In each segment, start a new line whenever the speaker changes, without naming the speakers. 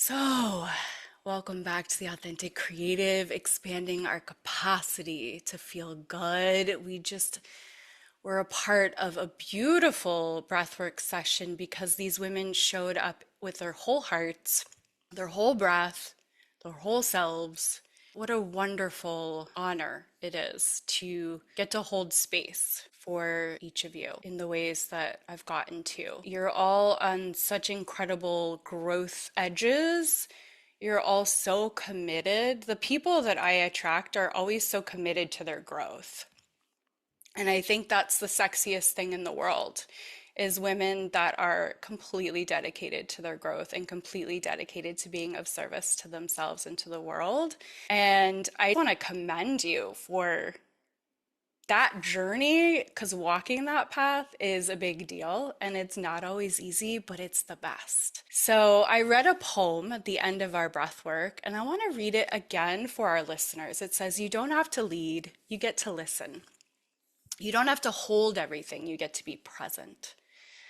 So, welcome back to the Authentic Creative, expanding our capacity to feel good. Were a part of a beautiful breathwork session because these women showed up with their whole hearts, their whole breath, their whole selves. What a wonderful honor it is to get to hold space for each of you in the ways that I've gotten to. You're all on such incredible growth edges. You're all so committed. The people that I attract are always so committed to their growth. And I think that's the sexiest thing in the world is women that are completely dedicated to their growth and completely dedicated to being of service to themselves and to the world. And I want to commend you for that journey because walking that path is a big deal and it's not always easy, but it's the best. So I read a poem at the end of our breath work and I want to read it again for our listeners. It says, "You don't have to lead, you get to listen. You don't have to hold everything, you get to be present.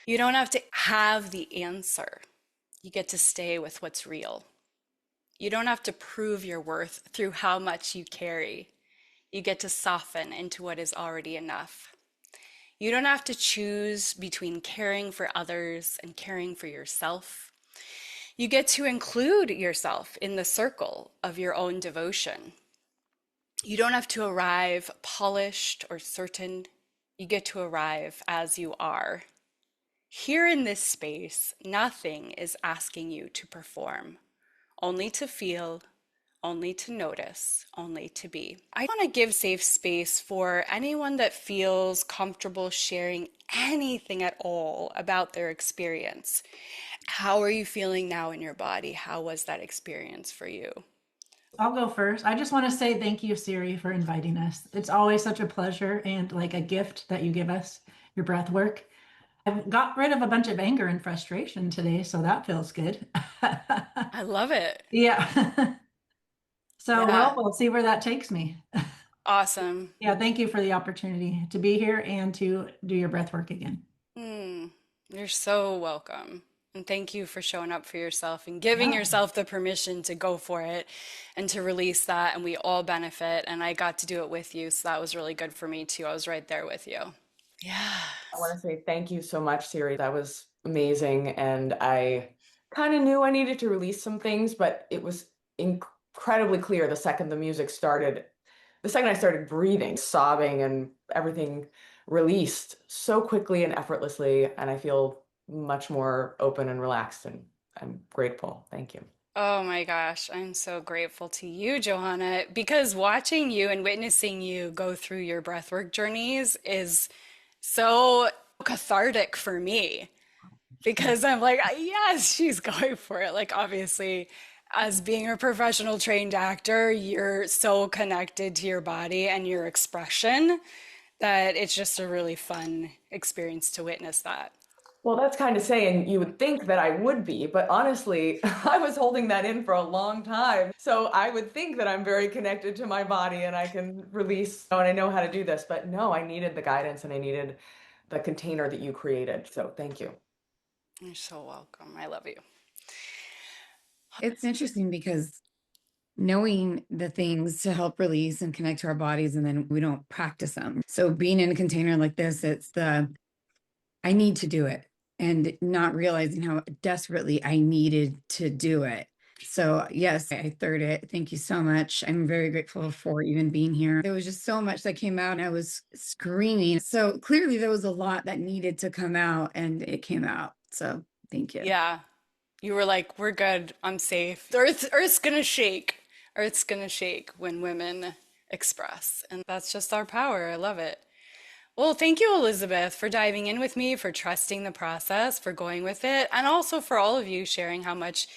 You don't have to have the answer, you get to stay with what's real. You don't have to prove your worth through how much you carry. You get to soften into what is already enough. You don't have to choose between caring for others and caring for yourself. You get to include yourself in the circle of your own devotion. You don't have to arrive polished or certain. You get to arrive as you are. Here in this space, nothing is asking you to perform, only to feel, only to notice, only to be." I want to give safe space for anyone that feels comfortable sharing anything at all about their experience. How are you feeling now in your body? How was that experience for you?
I'll go first. I just want to say thank you, Siri, for inviting us. It's always such a pleasure and like a gift that you give us, your breath work. I've got rid of a bunch of anger and frustration today, so that feels good.
I love it.
Yeah. So, well,
Yeah.
we'll see where that takes me.
Awesome.
Yeah, thank you for the opportunity to be here and to do your breath work again.
Mm, you're so welcome. And thank you for showing up for yourself and giving
Yeah.
yourself the permission to go for it and to release that. And we all benefit. And I got to do it with you. So that was really good for me too. I was right there with you. Yeah.
I want to say thank you so much, Siri. That was amazing. And I kind of knew I needed to release some things, but it was incredibly clear the second the music started, the second I started breathing, sobbing, and everything released so quickly and effortlessly. And I feel much more open and relaxed. And I'm grateful. Thank you.
Oh my gosh, I'm so grateful to you, Johanna, because watching you and witnessing you go through your breathwork journeys is so cathartic for me because I'm like, yes, she's going for it. Like, obviously, as being a professional trained actor, you're so connected to your body and your expression that it's just a really fun experience to witness that.
Well, that's kind of saying you would think that I would be, but honestly, I was holding that in for a long time. So I would think that I'm very connected to my body and I can release, and I know how to do this, but no, I needed the guidance and I needed the container that you created. So thank you.
You're so welcome. I love you.
It's interesting because knowing the things to help release and connect to our bodies, and then we don't practice them. So being in a container like this, it's I need to do it and not realizing how desperately I needed to do it. So yes, I third it. Thank you so much. I'm very grateful for even being here. There was just so much that came out and I was screaming. So clearly there was a lot that needed to come out and it came out. So thank you.
Yeah. You were like, we're good. I'm safe. Earth's gonna shake. Earth's gonna shake when women express. And that's just our power. I love it. Well, thank you, Elizabeth, for diving in with me, for trusting the process, for going with it, and also for all of you sharing how much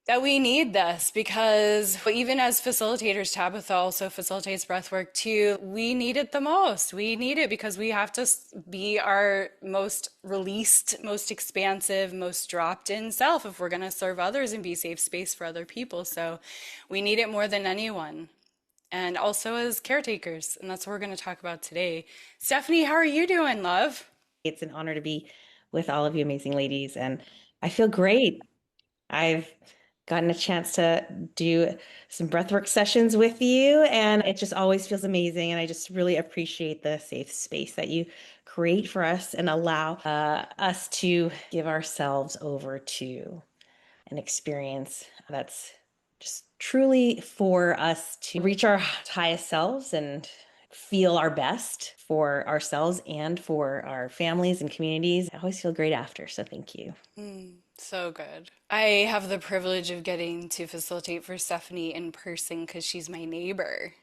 that we need this because even as facilitators, Tabitha also facilitates breathwork too. We need it the most. We need it because we have to be our most released, most expansive, most dropped in self if we're going to serve others and be safe space for other people. So we need it more than anyone. And also as caretakers. And that's what we're going to talk about today. Stephanie, how are you doing, love?
It's an honor to be with all of you amazing ladies, and I feel great. I've gotten a chance to do some breathwork sessions with you, and it just always feels amazing. And I just really appreciate the safe space that you create for us and allow us to give ourselves over to an experience that's just truly for us to reach our highest selves and feel our best for ourselves and for our families and communities. I always feel great after, so thank you.
So good. I have the privilege of getting to facilitate for Stephanie in person because she's my neighbor.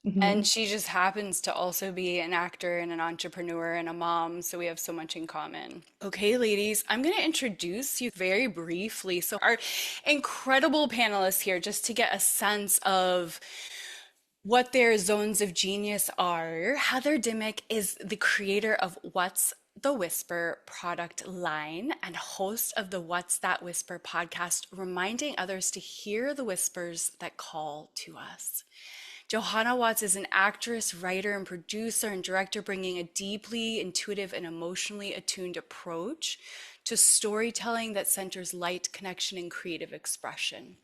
And
Mhm.
she just happens to also be an actor and an entrepreneur and a mom, so we have so much in common. Okay, ladies, I'm going to introduce you very briefly. So, our incredible panelists here, just to get a sense of what their zones of genius are. Heather Dimmick is the creator of What's the Whisper product line and host of the What's That Whisper podcast, reminding others to hear the whispers that call to us. Johanna Watts is an actress, writer, and producer and director, bringing a deeply intuitive and emotionally attuned approach to storytelling that centers light, connection, and creative expression.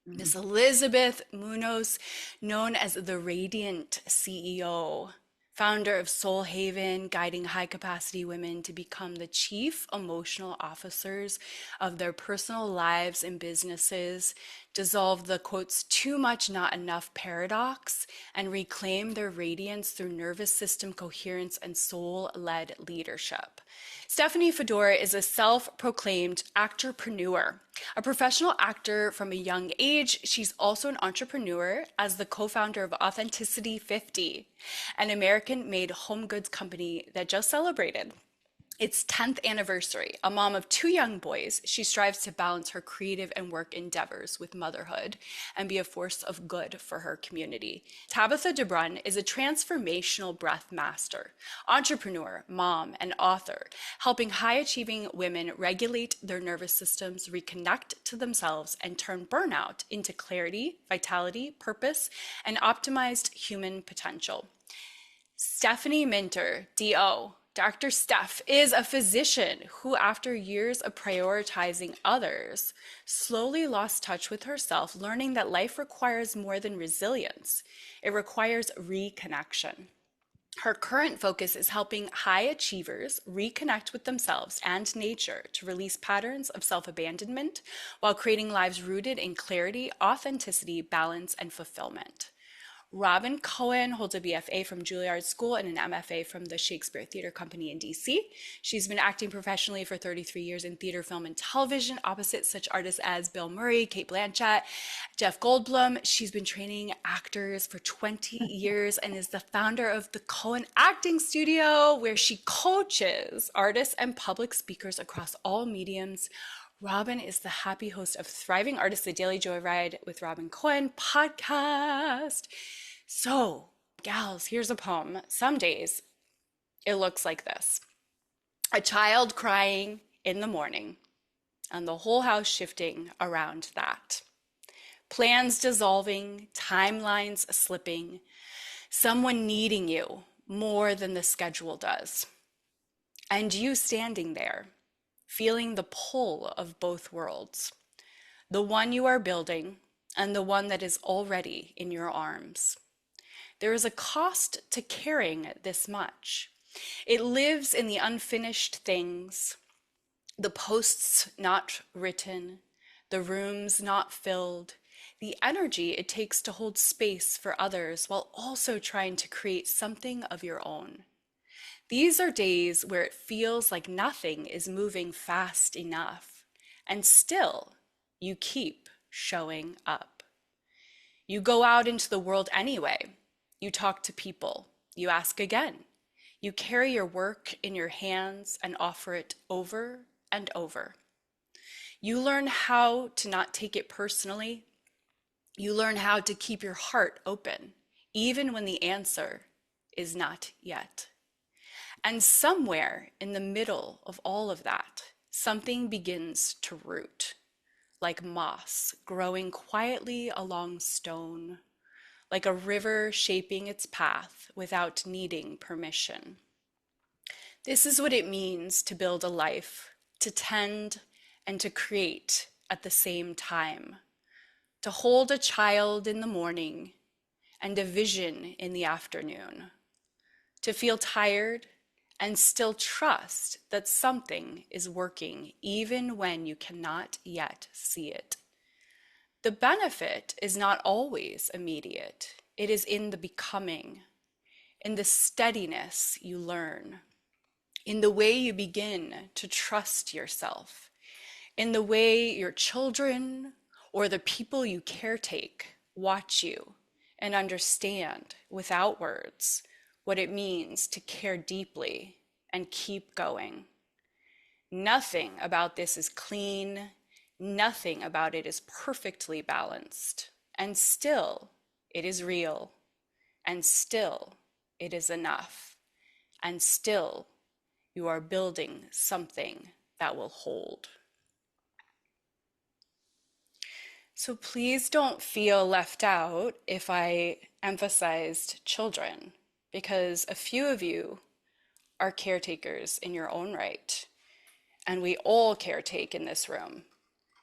Miss Elizabeth Munoz, known as the Radiant CEO, founder of Soul Haven, guiding high capacity women to become the chief emotional officers of their personal lives and businesses, dissolve the quotes, too much, not enough paradox, and reclaim their radiance through nervous system coherence and soul led leadership. Stephanie Fedora is a self-proclaimed actorpreneur, a professional actor from a young age. She's also an entrepreneur as the co-founder of Authenticity 50, an American-made home goods company that just celebrated its 10th anniversary. A mom of 2 young boys, she strives to balance her creative and work endeavors with motherhood and be a force of good for her community. Tabitha DeBrun is a transformational breath master, entrepreneur, mom, and author, helping high-achieving women regulate their nervous systems, reconnect to themselves, and turn burnout into clarity, vitality, purpose, and optimized human potential. Stephanie Minter, DO, Dr. Steph, is a physician who, after years of prioritizing others, slowly lost touch with herself, learning that life requires more than resilience. It requires reconnection. Her current focus is helping high achievers reconnect with themselves and nature to release patterns of self-abandonment while creating lives rooted in clarity, authenticity, balance, and fulfillment. Robin Cohen holds a BFA from Juilliard School and an MFA from the Shakespeare Theater Company in DC. She's been acting professionally for 33 years in theater, film, and television, opposite such artists as Bill Murray, Cate Blanchett, Jeff Goldblum. She's been training actors for 20 years and is the founder of the Cohen Acting Studio, where she coaches artists and public speakers across all mediums. Robin is the happy host of Thriving Artists, the Daily Joyride with Robin Cohen podcast. So, gals, here's a poem. Some days it looks like this: a child crying in the morning, and the whole house shifting around that. Plans dissolving, timelines slipping, someone needing you more than the schedule does. And you standing there, feeling the pull of both worlds, the one you are building and the one that is already in your arms. There is a cost to caring this much. It lives in the unfinished things, the posts not written, the rooms not filled, the energy it takes to hold space for others while also trying to create something of your own. These are days where it feels like nothing is moving fast enough, and still you keep showing up. You go out into the world anyway. You talk to people. You ask again. You carry your work in your hands and offer it over and over. You learn how to not take it personally. You learn how to keep your heart open, even when the answer is not yet. And somewhere in the middle of all of that, something begins to root, like moss growing quietly along stone, like a river shaping its path without needing permission. This is what it means to build a life, to tend and to create at the same time, to hold a child in the morning and a vision in the afternoon, to feel tired and still trust that something is working even when you cannot yet see it. The benefit is not always immediate. It is in the becoming, in the steadiness you learn, in the way you begin to trust yourself, in the way your children or the people you caretake watch you and understand without words what it means to care deeply and keep going. Nothing about this is clean. Nothing about it is perfectly balanced. And still, it is real. And still, it is enough. And still, you are building something that will hold. So please don't feel left out if I emphasized children, because a few of you are caretakers in your own right, and we all caretake in this room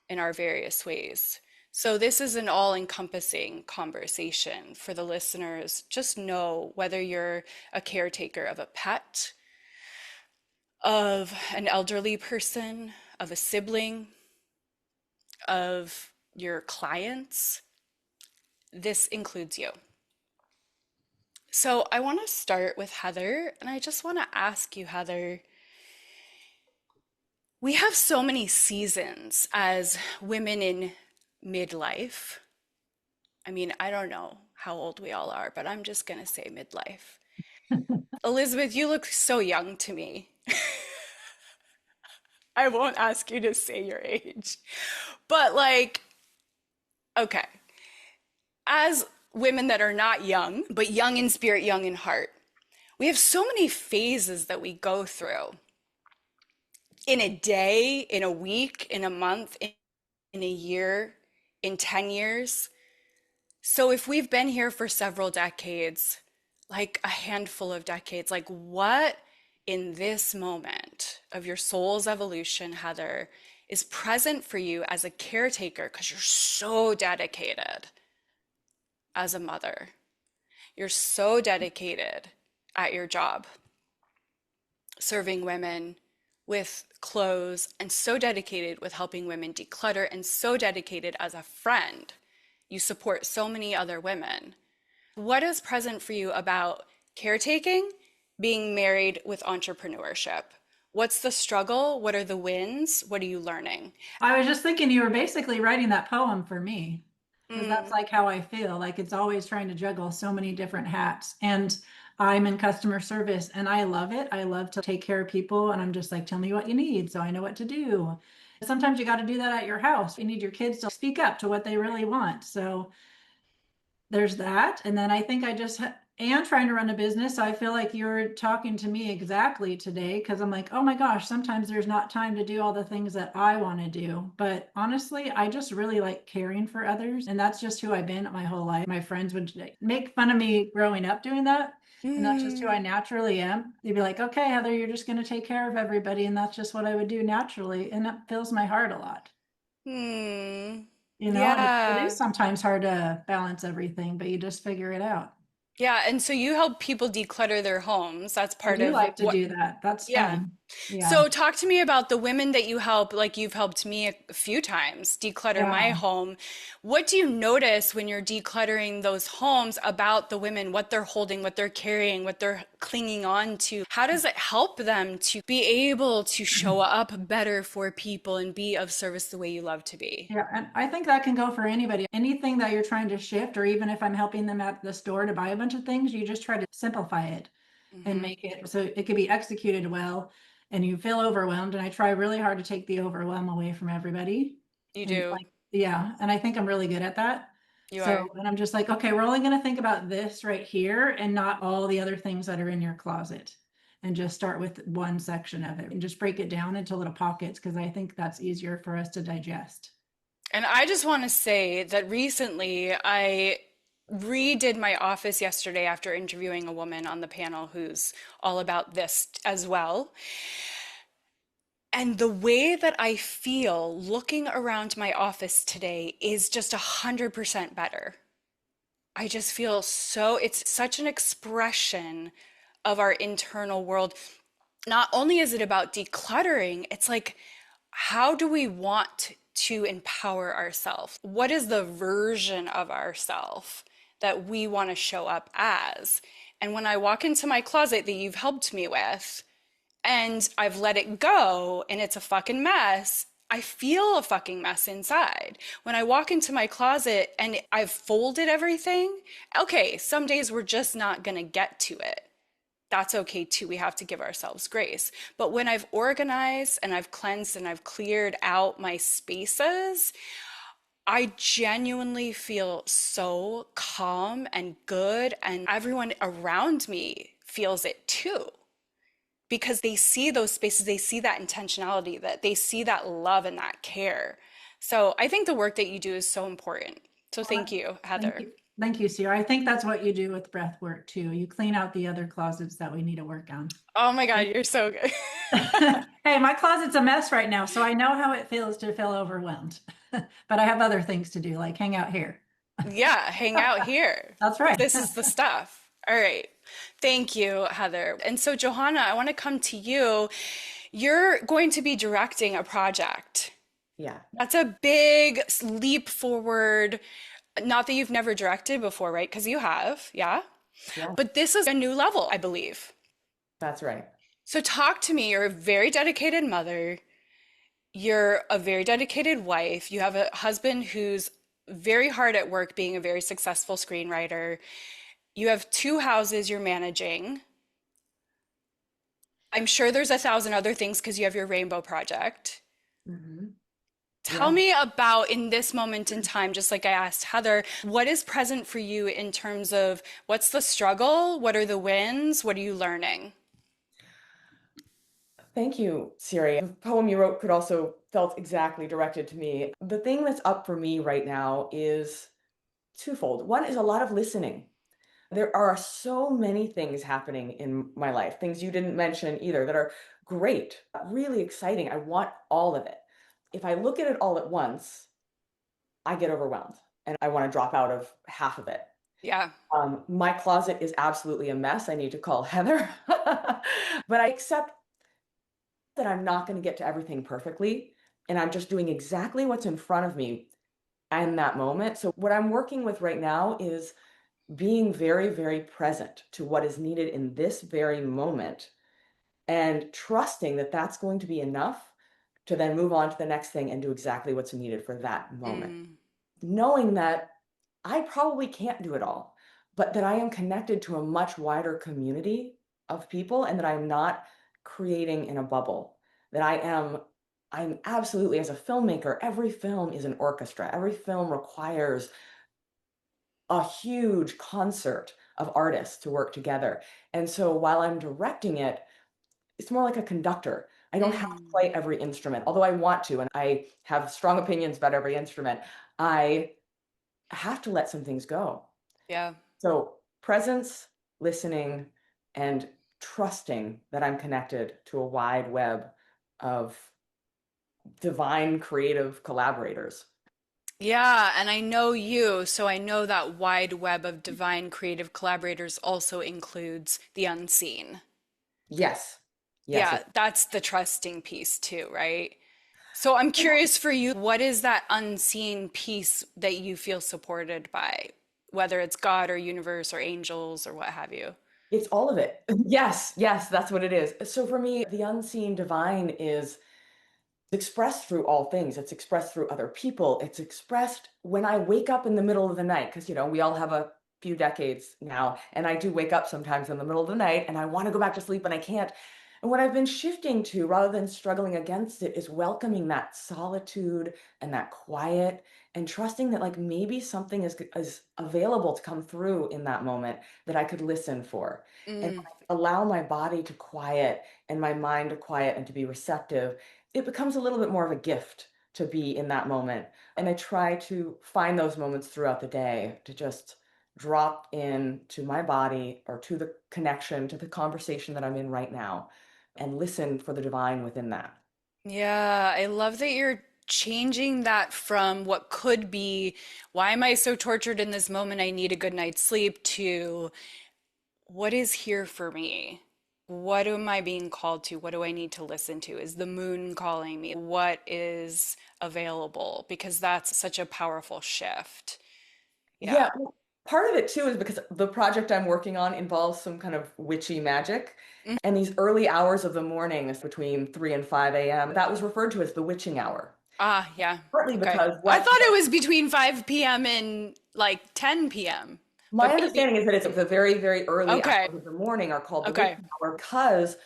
in our various ways. So this is an all-encompassing conversation for the listeners. Just know whether you're a caretaker of a pet, of an elderly person, of a sibling, of your clients, this includes you. So I want to start with Heather, and I just want to ask you, Heather, we have so many seasons as women in midlife. I mean, I don't know how old we all are, but I'm just going to say midlife. Elizabeth, you look so young to me. I won't ask you to say your age. But like, okay, as women that are not young, but young in spirit, young in heart, we have so many phases that we go through in a day, in a week, in a month, in a year, in 10 years. So if we've been here for several decades, like a handful of decades, like what in this moment of your soul's evolution, Heather, is present for you as a caretaker because you're so dedicated as a mother. You're so dedicated at your job, serving women with clothes, and so dedicated with helping women declutter, and so dedicated as a friend. You support so many other women. What is present for you about caretaking, being married with entrepreneurship? What's the struggle? What are the wins? What are you learning?
I was just thinking you were basically writing that poem for me, because that's
Mm,
like how I feel. Like it's always trying to juggle so many different hats. And I'm in customer service and I love it. I love to take care of people. And I'm just like, tell me what you need so I know what to do. Sometimes you got to do that at your house. You need your kids to speak up to what they really want. So there's that. And then I think I just am trying to run a business. So I feel like you're talking to me exactly today because I'm like, oh my gosh, sometimes there's not time to do all the things that I want to do. But honestly, I just really like caring for others. And that's just who I've been my whole life. My friends would make fun of me growing up doing that. And that's just who I
mm,
naturally am. They'd be like, okay, Heather, you're just going to take care of everybody. And that's just what I would do naturally. And it fills my heart a lot.
mm.
And it
Yeah.
is sometimes hard to balance everything, but you just figure it out.
Yeah. And so you help people declutter their homes. That's
I
part
do
of
like to
what,
do that. That's
yeah.
fun. Yeah.
So talk to me about the women that you help, like you've helped me a few times declutter my
Yeah.
home. What do you notice when you're decluttering those homes about the women, what they're holding, what they're carrying, what they're clinging on to? How does it help them to be able to show up better for people and be of service the way you love to be?
Yeah. And I think that can go for anybody. Anything that you're trying to shift, or even if I'm helping them at the store to buy a bunch of things, you just try to simplify it and
Hmm.
make it so it could be executed well and you feel overwhelmed. And I try really hard to take the overwhelm away from everybody.
You
And
do.
like, yeah, and I think I'm really good at that.
You
So,
are.
and I'm just like, okay, we're only going to think about this right here and not all the other things that are in your closet. And just start with one section of it and just break it down into little pockets because I think that's easier for us to digest.
And I just want to say that recently I redid my office yesterday after interviewing a woman on the panel who's all about this as well. And the way that I feel looking around my office today is just 100% better. I just feel so, it's such an expression of our internal world. Not only is it about decluttering, it's like, how do we want to empower ourselves? What is the version of ourselves that we want to show up as? And when I walk into my closet that you've helped me with, and I've let it go and it's a fucking mess, I feel a fucking mess inside. When I walk into my closet and I've folded everything, okay, some days we're just not gonna get to it. That's okay too. We have to give ourselves grace. But when I've organized and I've cleansed and I've cleared out my spaces, I genuinely feel so calm and good, and everyone around me feels it too, because they see those spaces, they see that intentionality, that they see that love and that care. So I think the work that you do is so important. So thank you,
Thank
Heather.
you. Thank you, Sierra. I think that's what you do with breath work too. You clean out the other closets that we need to work on.
Oh my God, you're so good.
Hey, my closet's a mess right now, so I know how it feels to feel overwhelmed. But I have other things to do, like hang out here.
Yeah, hang out here.
That's right.
This is the stuff. All right. Thank you, Heather. And so, Johanna, I want to come to you. You're going to be directing a project.
Yeah.
That's a big leap forward. Not that you've never directed before, right? Because you have, yeah.
Yeah,
But this is a new level, I believe.
that's right.
So, talk to me. You're a very dedicated mother. You're a very dedicated wife. You have a husband who's very hard at work, being a very successful screenwriter. You have two houses you're managing. I'm sure there's 1,000 other things because you have your rainbow project.
Hmm.
Tell
Yeah.
me about, in this moment in time, just like I asked Heather, what is present for you in terms of what's the struggle? What are the wins? What are you learning?
Thank you, Siri. The poem you wrote could also felt exactly directed to me. The thing that's up for me right now is twofold. One is a lot of listening. There are so many things happening in my life, things you didn't mention either, that are great, really exciting. I want all of it. If I look at it all at once, I get overwhelmed and I want to drop out of half of it.
Yeah.
My closet is absolutely a mess. I need to call Heather. But I accept that I'm not going to get to everything perfectly. And I'm just doing exactly what's in front of me in that moment. So, what I'm working with right now is being very, very present to what is needed in this very moment and trusting that that's going to be enough to then move on to the next thing and do exactly what's needed for that moment.
Mm,
Knowing that I probably can't do it all, but that I am connected to a much wider community of people and that I'm not creating in a bubble, that I'm absolutely, as a filmmaker, every film is an orchestra. Every film requires a huge concert of artists to work together. And so while I'm directing it, it's more like a conductor. I don't have to
mm,
play every instrument, although I want to, and I have strong opinions about every instrument. I have to let some things go.
yeah.
So presence, listening, and trusting that I'm connected to a wide web of divine creative collaborators.
Yeah, and I know you, so I know that wide web of divine creative collaborators also includes the unseen.
Yes. Yes.
Yeah, that's the trusting piece too, right? So I'm curious for you, what is that unseen piece that you feel supported by, whether it's God or universe or angels or what have you?
It's all of it. Yes, yes, that's what it is. So for me, the unseen divine is expressed through all things. It's expressed through other people. It's expressed when I wake up in the middle of the night, because, we all have a few decades now, and I do wake up sometimes in the middle of the night and I want to go back to sleep and I can't. And what I've been shifting to, rather than struggling against it, is welcoming that solitude and that quiet and trusting that, like, maybe something is available to come through in that moment that I could listen for. And
Mm,
when I allow my body to quiet and my mind to quiet and to be receptive, it becomes a little bit more of a gift to be in that moment. And I try to find those moments throughout the day to just drop in to my body or to the connection, to the conversation that I'm in right now, and listen for the divine within that.
Yeah, I love that you're changing that from what could be, why am I so tortured in this moment? I need a good night's sleep, to what is here for me? What am I being called to? What do I need to listen to? Is the moon calling me? What is available? Because that's such a powerful shift.
Yeah,
Yeah.
well, part of it too is because the project I'm working on involves some kind of witchy magic.
Mm.
And these early hours of the morning between 3 and 5 a.m., that was referred to as the witching hour.
Ah, yeah.
Partly
Okay.
because
I
what
thought it was between 5 p.m. and like 10 p.m.,
my
but maybe.
understanding is that it's the very, very early
Okay.
hours of the morning are called the
Okay.
witching hour because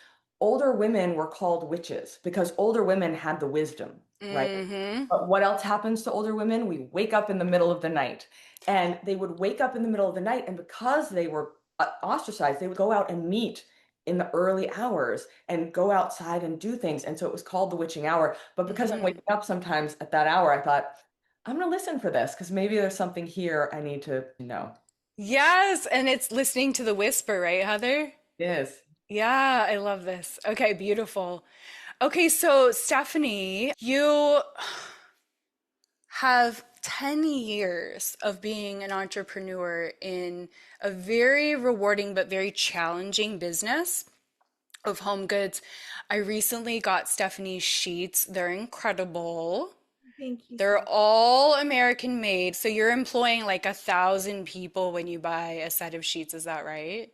older women were called witches because older women had the wisdom, right?
Mm-hmm.
But what else happens to older women? We wake up in the middle of the night. And they would wake up in the middle of the night, and because they were ostracized, they would go out and meet in the early hours and go outside and do things. And so it was called the witching hour. But because I'm
Mm-hmm.
waking up sometimes at that hour, I thought, I'm going to listen for this because maybe there's something here I need to know.
Yes, and it's listening to the whisper, right, Heather?
Yes.
Yeah, I love this. Okay, beautiful. Okay, so Stephanie, you have 10 years of being an entrepreneur in a very rewarding but very challenging business of home goods. I recently got Stephanie's sheets. They're incredible.
Thank you so
They're
much.
all American made. So you're employing like 1,000 people when you buy a set of sheets. Is that right?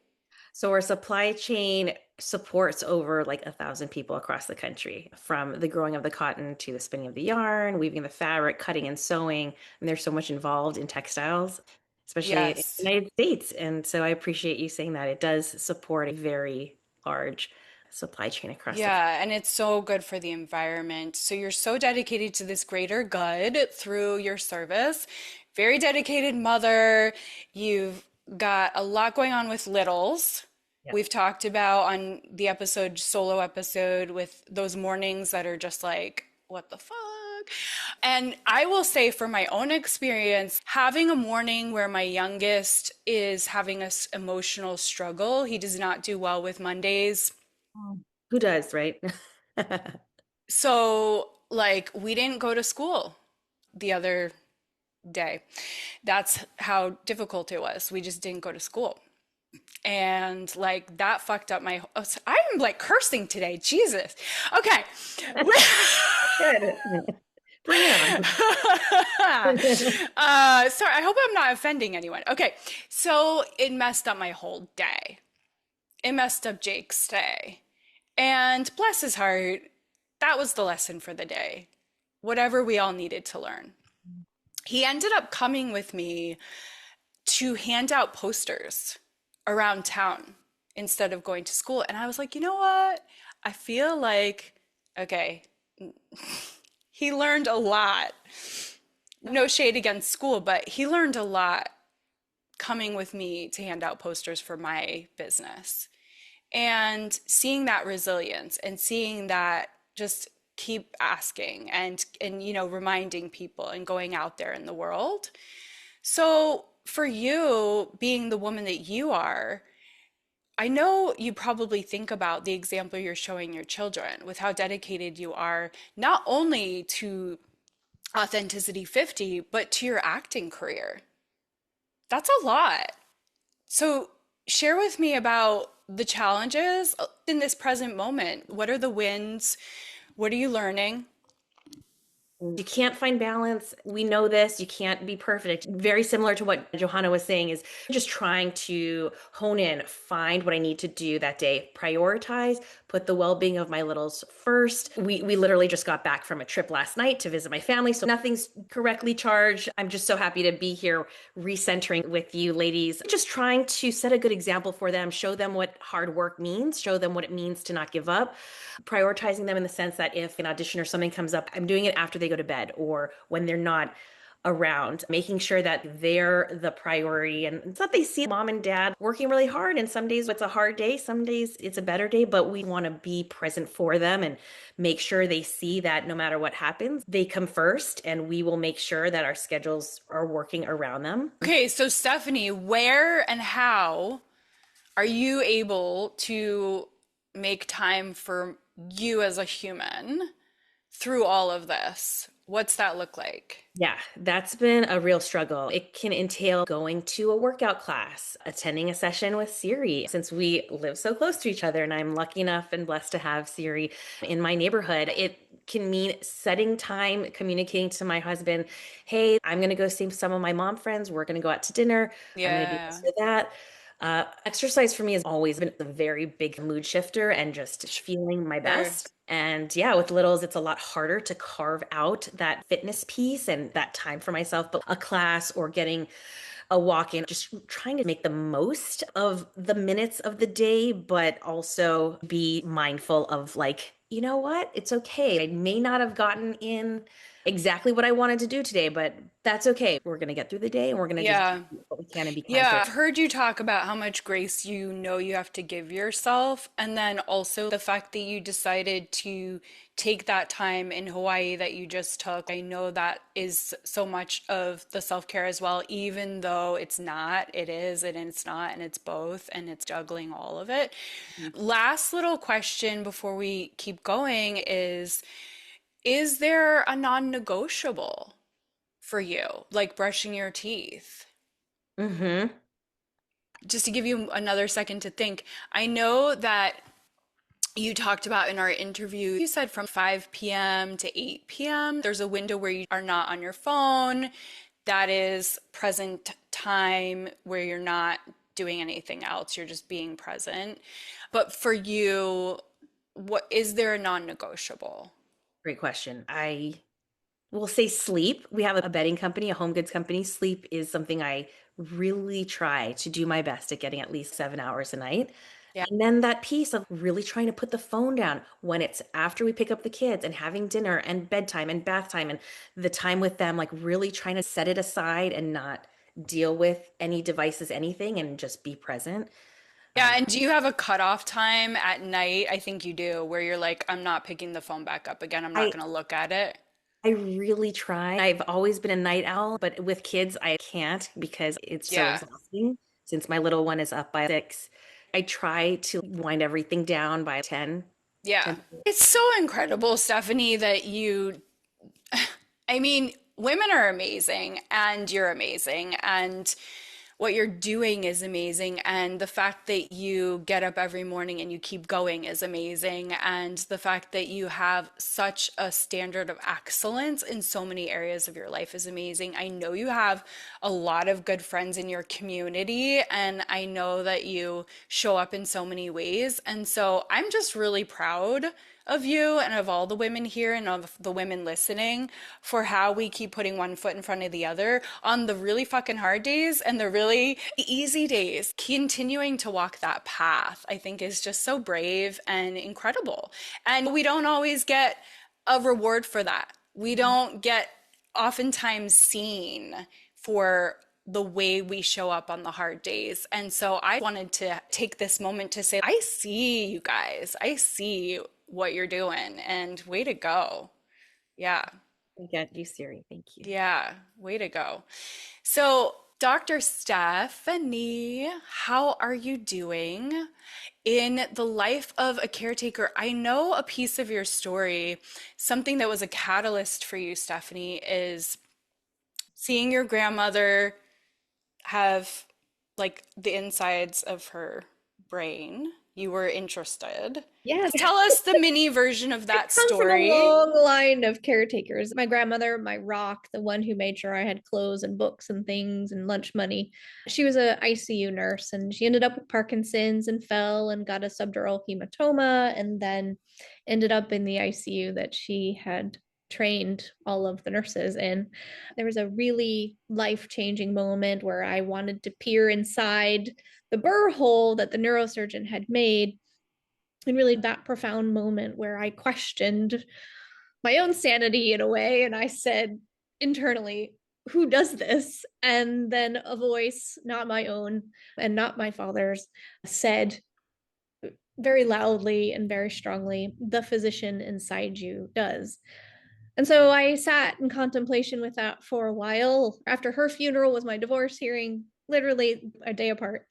So our supply chain supports over like 1,000 people across the country, from the growing of the cotton to the spinning of the yarn, weaving the fabric, cutting and sewing. And there's so much involved in textiles, especially in the
Yes.
United States. And so I appreciate you saying that. It does support a very large supply chain across the country.
Yeah, and it's so good for the environment. So you're so dedicated to this greater good through your service. Very dedicated mother. You've got a lot going on with littles. We've talked about on the episode, solo episode, with those mornings that are just like, what the fuck? And I will say, from my own experience, having a morning where my youngest is having a emotional struggle, he does not do well with Mondays.
Who does, right?
So, like, we didn't go to school the other day. That's how difficult it was. We just didn't go to school. And like that fucked up my. Oh, I'm like cursing today. Jesus. Okay.
Good. Bring it on.
Sorry. I hope I'm not offending anyone. Okay. So it messed up my whole day. It messed up Jake's day. And bless his heart, that was the lesson for the day. Whatever we all needed to learn. He ended up coming with me to hand out posters around town instead of going to school. And I was like, you know what? I feel like, okay, he learned a lot. No shade against school, but he learned a lot coming with me to hand out posters for my business. And seeing that resilience and seeing that just keep asking and reminding people and going out there in the world. So for you, being the woman that you are, I know you probably think about the example you're showing your children with how dedicated you are, not only to Authenticity 50, but to your acting career. That's a lot. So share with me about the challenges in this present moment. What are the wins? What are you learning?
You can't find balance. We know this. You can't be perfect. Very similar to what Johanna was saying, is just trying to hone in, find what I need to do that day, prioritize, put the well-being of my littles first. We literally just got back from a trip last night to visit my family, so nothing's correctly charged. I'm just so happy to be here recentering with you ladies, just trying to set a good example for them, show them what hard work means, show them what it means to not give up, prioritizing them in the sense that if an audition or something comes up, I'm doing it after they go to bed or when they're not around, making sure that they're the priority. And it's not they see mom and dad working really hard, and some days it's a hard day, some days it's a better day, but we want to be present for them and make sure they see that no matter what happens, they come first, and we will make sure that our schedules are working around them.
Okay, so Stephanie, where and how are you able to make time for you as a human through all of this? What's that look like?
Yeah, that's been a real struggle. It can entail going to a workout class, attending a session with Siri, since we live so close to each other, and I'm lucky enough and blessed to have Siri in my neighborhood. It can mean setting time, communicating to my husband, hey, I'm going to go see some of my mom friends. We're going to go out to dinner. I'm going to do
Yeah,
this or that. Exercise for me has always been a very big mood shifter and just feeling my
sure.
best. And yeah, with littles, it's a lot harder to carve out that fitness piece and that time for myself. But a class or getting a walk in, just trying to make the most of the minutes of the day, but also be mindful of like, you know what? It's okay. I may not have gotten in exactly what I wanted to do today, but that's okay. We're going to get through the day and we're going to just
Yeah.
do what we can and be kind to
Yeah,
it.
I've heard you talk about how much grace you know you have to give yourself, and then also the fact that you decided to take that time in Hawaii that you just took. I know that is so much of the self-care as well, even though it's not, it is, and it's not, and it's both, and it's juggling all of it. Last little question before we keep going is there a non-negotiable for you, like brushing your teeth?
Mm-hmm.
Just to give you another second to think, I know that you talked about in our interview, you said from 5 p.m. to 8 p.m., there's a window where you are not on your phone. That is present time where you're not doing anything else, you're just being present. But for you, what is there a non-negotiable?
Great question. I will say sleep. We have a bedding company, a home goods company. Sleep is something I really try to do my best at getting at least 7 hours a night.
Yeah.
And then that piece of really trying to put the phone down when it's after we pick up the kids and having dinner and bedtime and bath time and the time with them, like really trying to set it aside and not deal with any devices, anything, and just be present.
Yeah, and do you have a cutoff time at night? I think you do, where you're like, I'm not picking the phone back up again. I'm not
I
going to look at it.
I really try. I've always been a night owl, but with kids, I can't because it's so
Yeah.
exhausting since my little one is up by 6. I try to wind everything down by 10.
Yeah.
10.
It's so incredible, Stephanie, that you, I mean, women are amazing and you're amazing and what you're doing is amazing and the fact that you get up every morning and you keep going is amazing and the fact that you have such a standard of excellence in so many areas of your life is amazing. I know you have a lot of good friends in your community and I know that you show up in so many ways and so I'm just really proud of you and of all the women here and of the women listening for how we keep putting one foot in front of the other on the really fucking hard days and the really easy days. Continuing to walk that path, I think, is just so brave and incredible. And we don't always get a reward for that. We don't get oftentimes seen for the way we show up on the hard days. And so I wanted to take this moment to say, I see you guys. I see what you're doing and way to go. Yeah.
I get you, Siri. Thank you.
Yeah. Way to go. So, Dr. Stephanie, how are you doing in the life of a caretaker? I know a piece of your story, something that was a catalyst for you, Stephanie, is seeing your grandmother have like the insides of her brain. You were interested.
Yes,
Tell us the mini version of
I
that
come from a
story.
long line of caretakers. My grandmother, my rock, the one who made sure I had clothes and books and things and lunch money. She was a ICU nurse and she ended up with Parkinson's and fell and got a subdural hematoma and then ended up in the ICU that she had trained all of the nurses in. There was a really life-changing moment where I wanted to peer inside the burr hole that the neurosurgeon had made, and really that profound moment where I questioned my own sanity in a way. And I said internally, who does this? And then a voice, not my own and not my father's, said very loudly and very strongly, the physician inside you does. And so I sat in contemplation with that for a while. After her funeral was my divorce hearing, literally a day apart.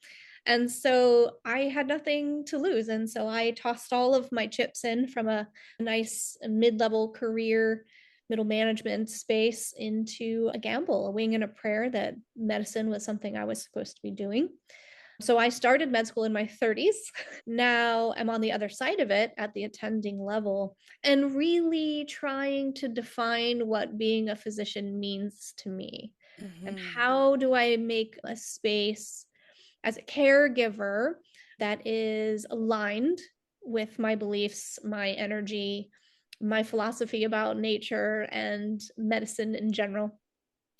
And so I had nothing to lose. And so I tossed all of my chips in from a nice mid-level career, middle management space into a gamble, a wing and a prayer that medicine was something I was supposed to be doing. So I started med school in my 30s. Now I'm on the other side of it at the attending level and really trying to define what being a physician means to me. And how do I make a space as a caregiver that is aligned with my beliefs, my energy, my philosophy about nature and medicine in general.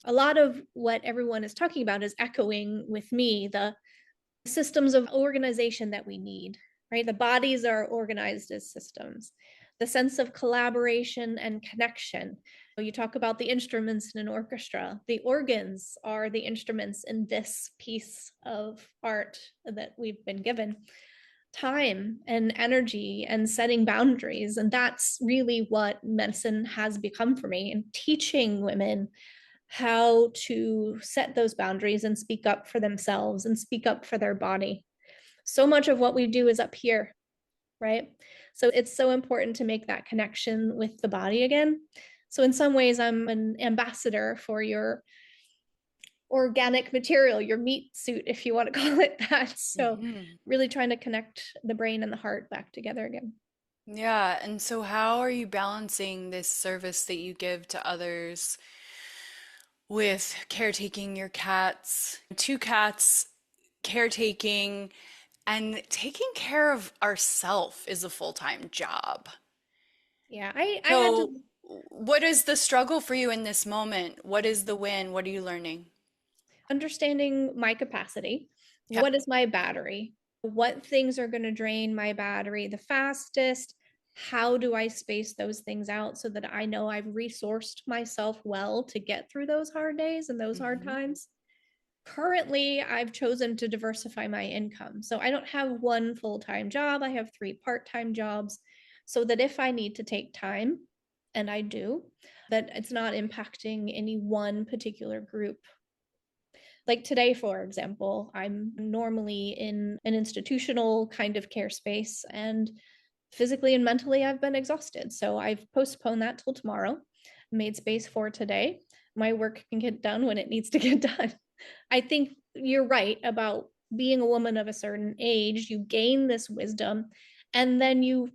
A lot of what everyone is talking about is echoing with me the systems of organization that we need, right? The bodies are organized as systems. The sense of collaboration and connection. You talk about the instruments in an orchestra. The organs are the instruments in this piece of art that we've been given. Time and energy and setting boundaries. And that's really what medicine has become for me, and teaching women how to set those boundaries and speak up for themselves and speak up for their body. So much of what we do is up here, right? So it's so important to make that connection with the body again. So in some ways, I'm an ambassador for your organic material, your meat suit, if you want to call it that. So really trying to connect the brain and the heart back together again.
Yeah, and so how are you balancing this service that you give to others with caretaking your cats, two cats, caretaking, and taking care of ourself is a full-time job.
Yeah, I had to
So, what is the struggle for you in this moment? What is the win? What are you learning?
understanding my capacity.
Yeah.
What is my battery? What things are going to drain my battery the fastest? How do I space those things out so that I know I've resourced myself well to get through those hard days and those hard times? Currently, I've chosen to diversify my income. So I don't have one full-time job. I have 3 part-time jobs so that if I need to take time, and I do, that it's not impacting any one particular group. Like today, for example, I'm normally in an institutional kind of care space, and physically and mentally, I've been exhausted. So I've postponed that till tomorrow, made space for today. My work can get done when it needs to get done. I think you're right about being a woman of a certain age. You gain this wisdom, and then you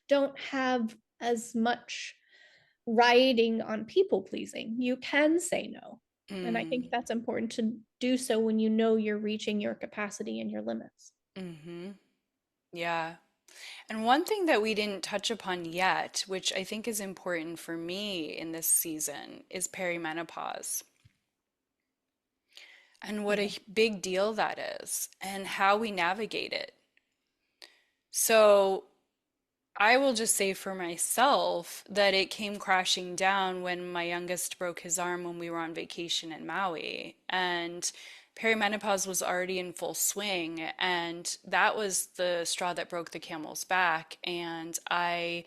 don't have as much riding on people pleasing. You can say no. And I think
Mm,
that's important to do so when you know you're reaching your capacity and your limits.
mm-hmm. Yeah. And one thing that we didn't touch upon yet, which I think is important for me in this season, is perimenopause and what
Yeah.
a big deal that is and how we navigate it. So, I will just say for myself that it came crashing down when my youngest broke his arm when we were on vacation in Maui. And perimenopause was already in full swing. And that was the straw that broke the camel's back. And I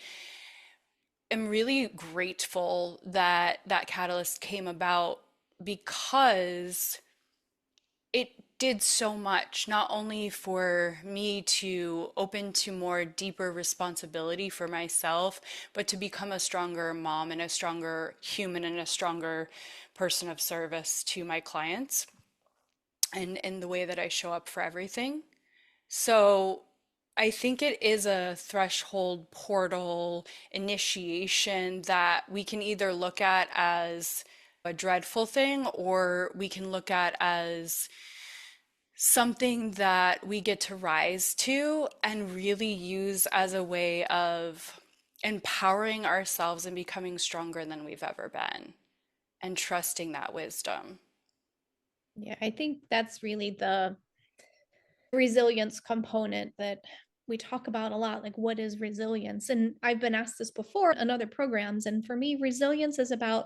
am really grateful that that catalyst came about because it did so much, not only for me to open to more deeper responsibility for myself, but to become a stronger mom and a stronger human and a stronger person of service to my clients and in the way that I show up for everything. So I think it is a threshold portal initiation that we can either look at as a dreadful thing or we can look at as something that we get to rise to and really use as a way of empowering ourselves and becoming stronger than we've ever been and trusting that wisdom.
Yeah, I think that's really the resilience component that we talk about a lot. Like, what is resilience? And I've been asked this before in other programs. And for me, resilience is about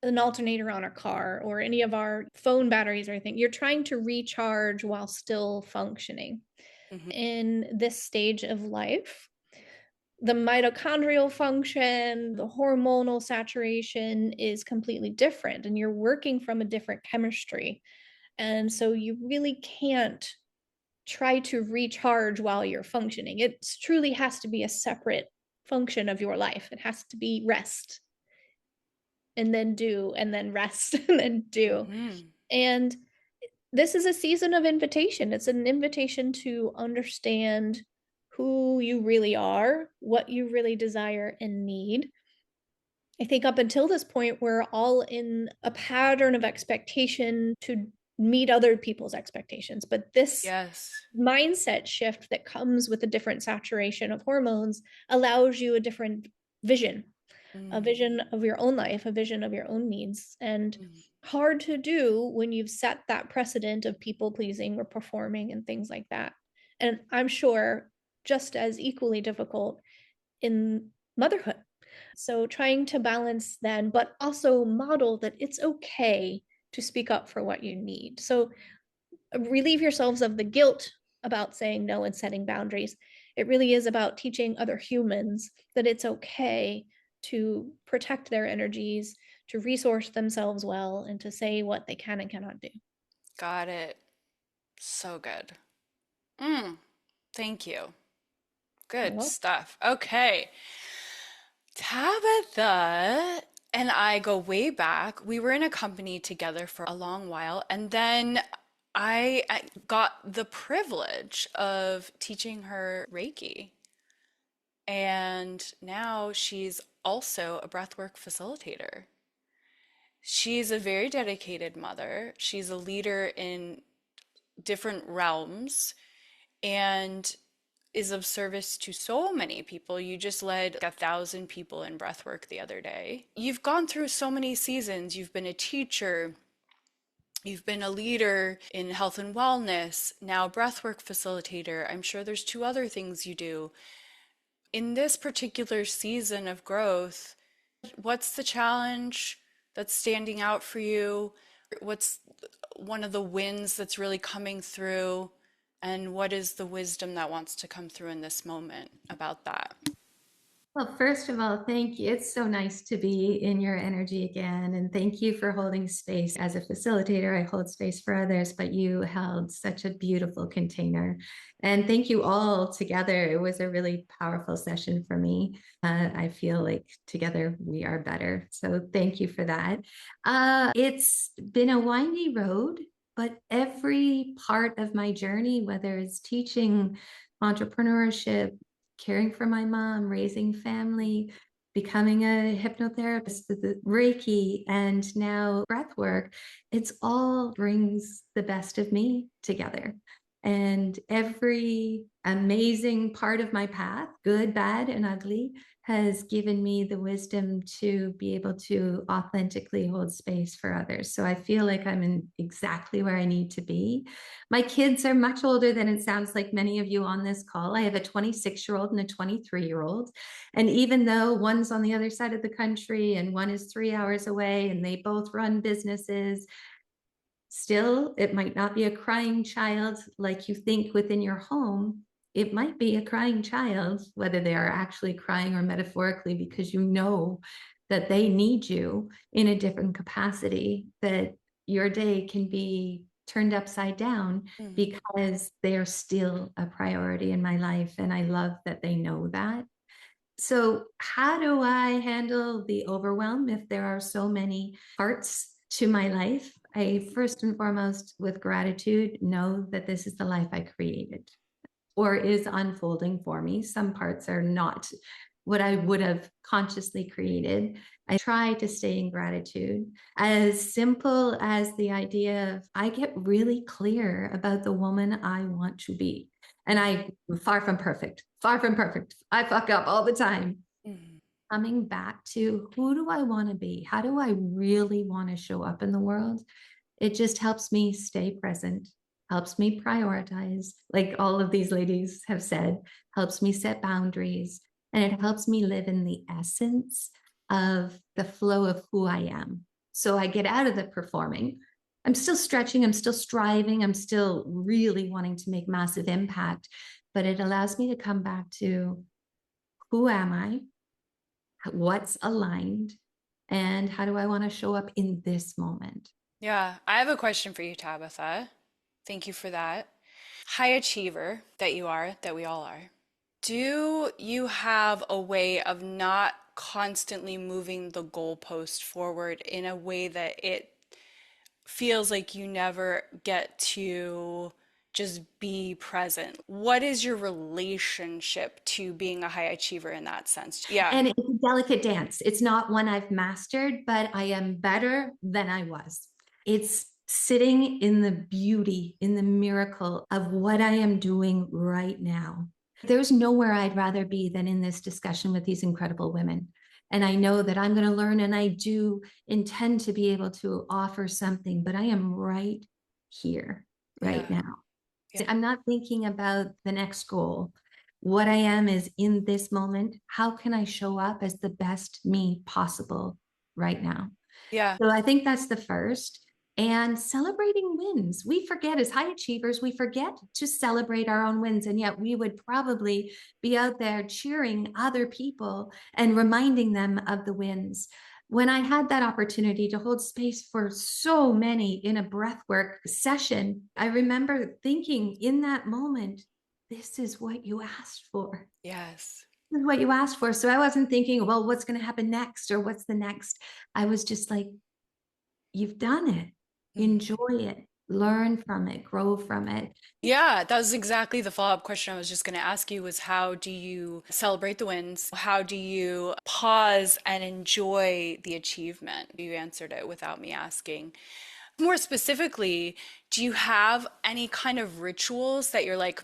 an alternator on our car or any of our phone batteries or anything. You're trying to recharge while still functioning.
Mhm.
In this stage of life, the mitochondrial function, the hormonal saturation is completely different, and you're working from a different chemistry. And so you really can't try to recharge while you're functioning. It truly has to be a separate function of your life. It has to be rest and then do, and then rest and then do.
Mm.
And this is a season of invitation. It's an invitation to understand who you really are, what you really desire and need. I think up until this point, we're all in a pattern of expectation to meet other people's expectations. But this
Yes.
mindset shift that comes with a different saturation of hormones allows you a different vision, a
Mm.
vision of your own life, a vision of your own needs. And
Mm.
hard to do when you've set that precedent of people pleasing or performing and things like that. And I'm sure just as equally difficult in motherhood. So trying to balance then, but also model that it's okay to speak up for what you need. So relieve yourselves of the guilt about saying no and setting boundaries. It really is about teaching other humans that it's okay to protect their energies, to resource themselves well, and to say what they can and cannot do.
Got it. So good. Mm. Thank you. Good
Well,
stuff. Okay. Tabitha and I go way back. We were in a company together for a long while, and then I got the privilege of teaching her Reiki. And now she's also a breathwork facilitator. She's a very dedicated mother. She's a leader in different realms and is of service to so many people. You just led 1,000 people in breathwork the other day. You've gone through so many seasons. You've been a teacher, you've been a leader in health and wellness, now breathwork facilitator. I'm sure there's two other things you do. In this particular season of growth, what's the challenge that's standing out for you? What's one of the wins that's really coming through? And what is the wisdom that wants to come through in this moment about that?
Well, first of all, thank you. It's so nice to be in your energy again. And thank you for holding space. As a facilitator, I hold space for others, but you held such a beautiful container. And thank you all together. It was a really powerful session for me. I feel like together we are better. So thank you for that. It's been a windy road, but every part of my journey, whether it's teaching, entrepreneurship, caring for my mom, raising family, becoming a hypnotherapist, the Reiki, and now breath work, it's all brings the best of me together. And every amazing part of my path, good, bad, and ugly, has given me the wisdom to be able to authentically hold space for others. So I feel like I'm in exactly where I need to be. My kids are much older than it sounds like many of you on this call. I have a 26-year-old and a 23-year-old. And even though one's on the other side of the country and one is 3 hours away and they both run businesses, still, it might not be a crying child like you think within your home. It might be a crying child, whether they are actually crying or metaphorically, because you know that they need you in a different capacity, that your day can be turned upside down
Mm.
because they are still a priority in my life. And I love that they know that. So, how do I handle the overwhelm if there are so many parts to my life? I first and foremost, with gratitude, know that this is the life I created or is unfolding for me. Some parts are not what I would have consciously created. I try to stay in gratitude. As simple as the idea of I get really clear about the woman I want to be. And I'm far from perfect, far from perfect. I fuck up all the time.
Mm.
Coming back to who do I want to be? How do I really want to show up in the world? It just helps me stay present, helps me prioritize, like all of these ladies have said, helps me set boundaries, and it helps me live in the essence of the flow of who I am. So I get out of the performing. I'm still stretching, I'm still striving, I'm still really wanting to make massive impact, but it allows me to come back to who am I? What's aligned? And how do I want to show up in this moment?
Yeah, I have a question for you, Tabitha. Thank you for that. High achiever that you are, that we all are. Do you have a way of not constantly moving the goalpost forward in a way that it feels like you never get to just be present? What is your relationship to being a high achiever in that sense? Yeah.
And it's a delicate dance. It's not one I've mastered, but I am better than I was. It's sitting in the beauty, in the miracle of what I am doing right now. There's nowhere I'd rather be than in this discussion with these incredible women. And I know that I'm going to learn, and I do intend to be able to offer something, but I am right here, right
Yeah.
now.
Yeah.
I'm not thinking about the next goal. What I am is in this moment. How can I show up as the best me possible right now?
Yeah.
So I think that's the first. And celebrating wins. We forget as high achievers, we forget to celebrate our own wins. And yet we would probably be out there cheering other people and reminding them of the wins. When I had that opportunity to hold space for so many in a breathwork session, I remember thinking in that moment, this is what you asked for.
Yes.
This is what you asked for. So I wasn't thinking, well, what's going to happen next or what's the next? I was just like, you've done it.
Mm.
Enjoy it. Learn from it. Grow from it.
Yeah, that was exactly the follow-up question I was just going to ask you was how do you celebrate the wins? How do you pause and enjoy the achievement? You answered it without me asking. More specifically, do you have any kind of rituals that you're like,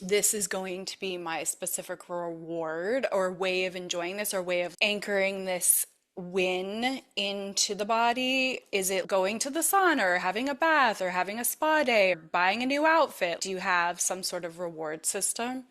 this is going to be my specific reward or way of enjoying this or way of anchoring this win into the body? Is it going to the sauna or having a bath or having a spa day or buying a new outfit? Do you have some sort of reward system?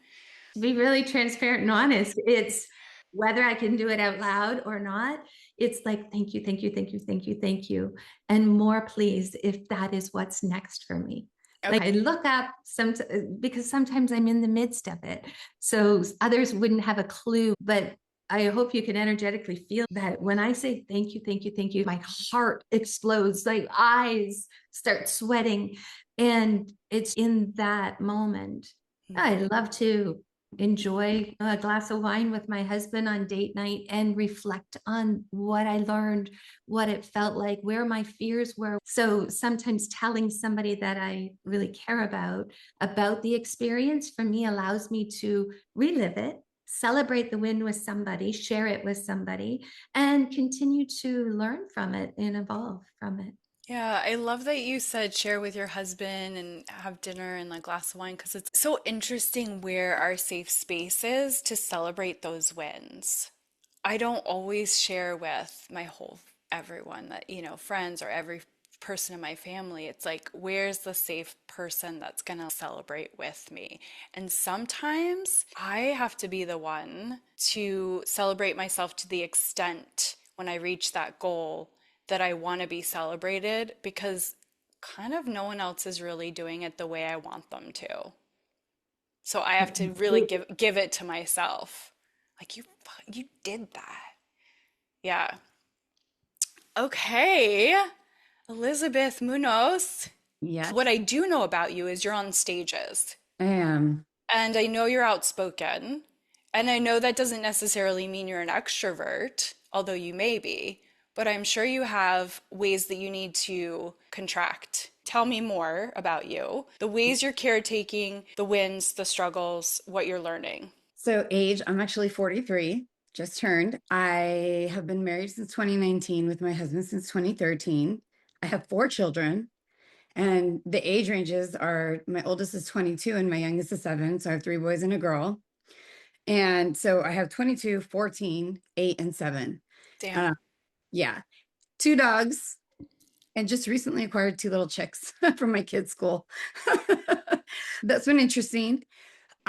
To be really transparent and honest, it's whether I can do it out loud or not. It's like, thank you, thank you, thank you, thank you, thank you. And more, please, if that is what's next for me. Like
Okay.
I look up some because sometimes I'm in the midst of it. So others wouldn't have a clue, but I hope you can energetically feel that when I say thank you, thank you, thank you, my heart explodes, like eyes start sweating. And it's in that moment. I love to enjoy a glass of wine with my husband on date night and reflect on what I learned, what it felt like, where my fears were. So sometimes telling somebody that I really care about the experience for me allows me to relive it, celebrate the win with somebody, share it with somebody, and continue to learn from it and evolve from it.
Yeah, I love that you said share with your husband and have dinner and a glass of wine because it's so interesting where our safe space is to celebrate those wins. I don't always share with my whole everyone that, friends or every person in my family. It's like, where's the safe person that's going to celebrate with me? And sometimes I have to be the one to celebrate myself to the extent when I reach that goal that I want to be celebrated because kind of no one else is really doing it the way I want them to. So I have to really give it to myself. Like you did that. Yeah. Okay. Elizabeth Munoz.
Yes,
What I do know about you is you're on stages.
I am.
And I know you're outspoken. And I know that doesn't necessarily mean you're an extrovert, although you may be. But I'm sure you have ways that you need to contract. Tell me more about you, the ways you're caretaking, the wins, the struggles, what you're learning.
So age, I'm actually 43, just turned. I have been married since 2019 with my husband since 2013. I have 4 children. And the age ranges are my oldest is 22 and my youngest is 7. So I have 3 boys and a girl. And so I have 22, 14, 8, and 7.
Damn.
Uh, yeah. 2 dogs. And just recently acquired 2 little chicks from my kids' school. That's been interesting.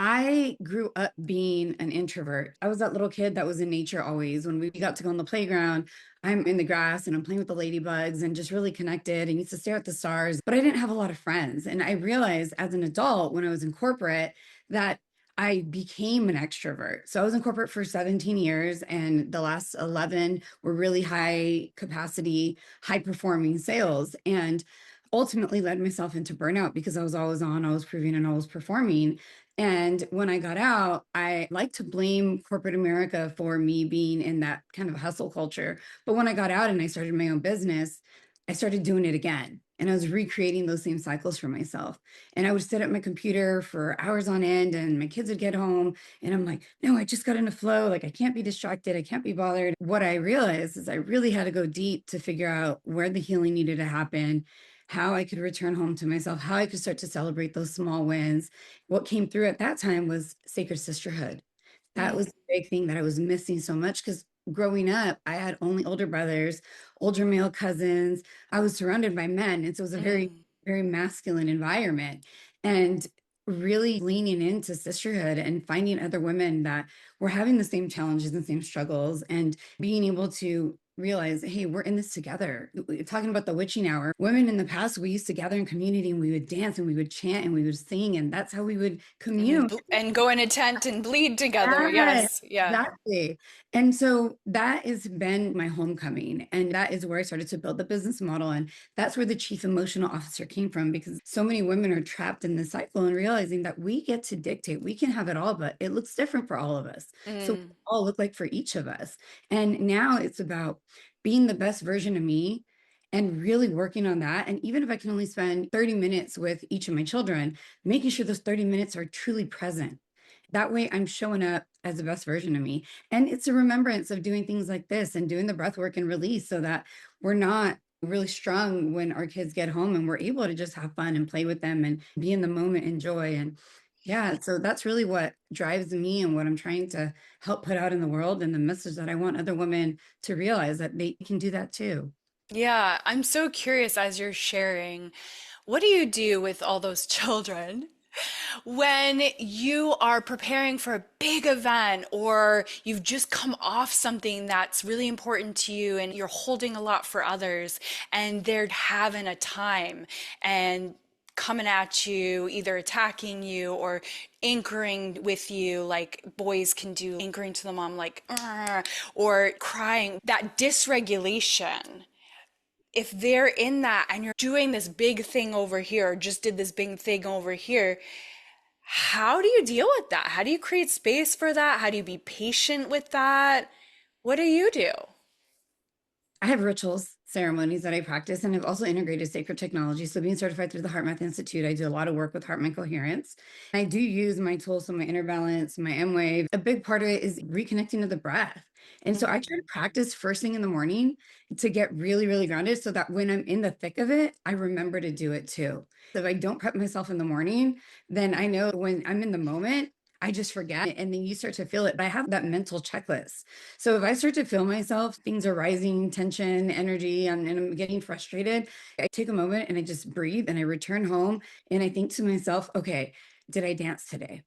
I grew up being an introvert. I was that little kid that was in nature always. When we got to go on the playground, I'm in the grass and I'm playing with the ladybugs and just really connected and used to stare at the stars. But I didn't have a lot of friends. And I realized as an adult when I was in corporate that I became an extrovert. So I was in corporate for 17 years, and the last 11 were really high capacity, high performing sales. And ultimately led myself into burnout because I was always on, I was proving, and I was performing. And when I got out, I like to blame corporate America for me being in that kind of hustle culture. But when I got out and I started my own business, I started doing it again. And I was recreating those same cycles for myself. And I would sit at my computer for hours on end, and my kids would get home. And I'm like, no, I just got in a flow. Like, I can't be distracted. I can't be bothered. What I realized is I really had to go deep to figure out where the healing needed to happen, how I could return home to myself, how I could start to celebrate those small wins. What came through at that time was sacred sisterhood. That was
Mm,
the big thing that I was missing so much, because growing up, I had only older brothers, older male cousins. I was surrounded by men. And so it was a very,
mm.
very masculine environment. And really leaning into sisterhood and finding other women that were having the same challenges and same struggles, and being able to realize, hey, we're in this together. Talking about the witching hour, women in the past, we used to gather in community and we would dance and we would chant and we would sing, and that's how we would commune.
And go in a tent and bleed together.
Yes,
Yes. Yeah.
exactly. And so that has been my homecoming. And that is where I started to build the business model. And that's where the chief emotional officer came from, because so many women are trapped in this cycle and realizing that we get to dictate, we can have it all, but it looks different for all of us. So what
Mm.
does it all look like for each of us. And now it's about being the best version of me and really working on that. And even if I can only spend 30 minutes with each of my children, making sure those 30 minutes are truly present. That way I'm showing up as the best version of me. And it's a remembrance of doing things like this and doing the breath work and release, so that we're not really strung when our kids get home, and we're able to just have fun and play with them and be in the moment and joy. And yeah, so that's really what drives me and what I'm trying to help put out in the world, and the message that I want other women to realize that they can do that too.
Yeah, I'm so curious as you're sharing, what do you do with all those children when you are preparing for a big event, or you've just come off something that's really important to you and you're holding a lot for others, and they're having a time and coming at you, either attacking you or anchoring with you like boys can do, anchoring to the mom like, "Arr," or crying, that dysregulation. If they're in that and you're doing this big thing over here, or just did this big thing over here, how do you deal with that? How do you create space for that? How do you be patient with that? What do you do?
I have rituals, ceremonies that I practice, and I've also integrated sacred technology. So, being certified through the Heart Math Institute, I do a lot of work with heart mind coherence. I do use my tools, so my inner balance, my M wave. A big part of it is reconnecting to the breath. And so I try to practice first thing in the morning to get really, really grounded, so that when I'm in the thick of it, I remember to do it too. So if I don't prep myself in the morning, then I know when I'm in the moment, I just forget. And then you start to feel it. But I have that mental checklist. So if I start to feel myself, things are rising, tension, energy, and I'm getting frustrated, I take a moment and I just breathe and I return home and I think to myself, okay, did I dance today?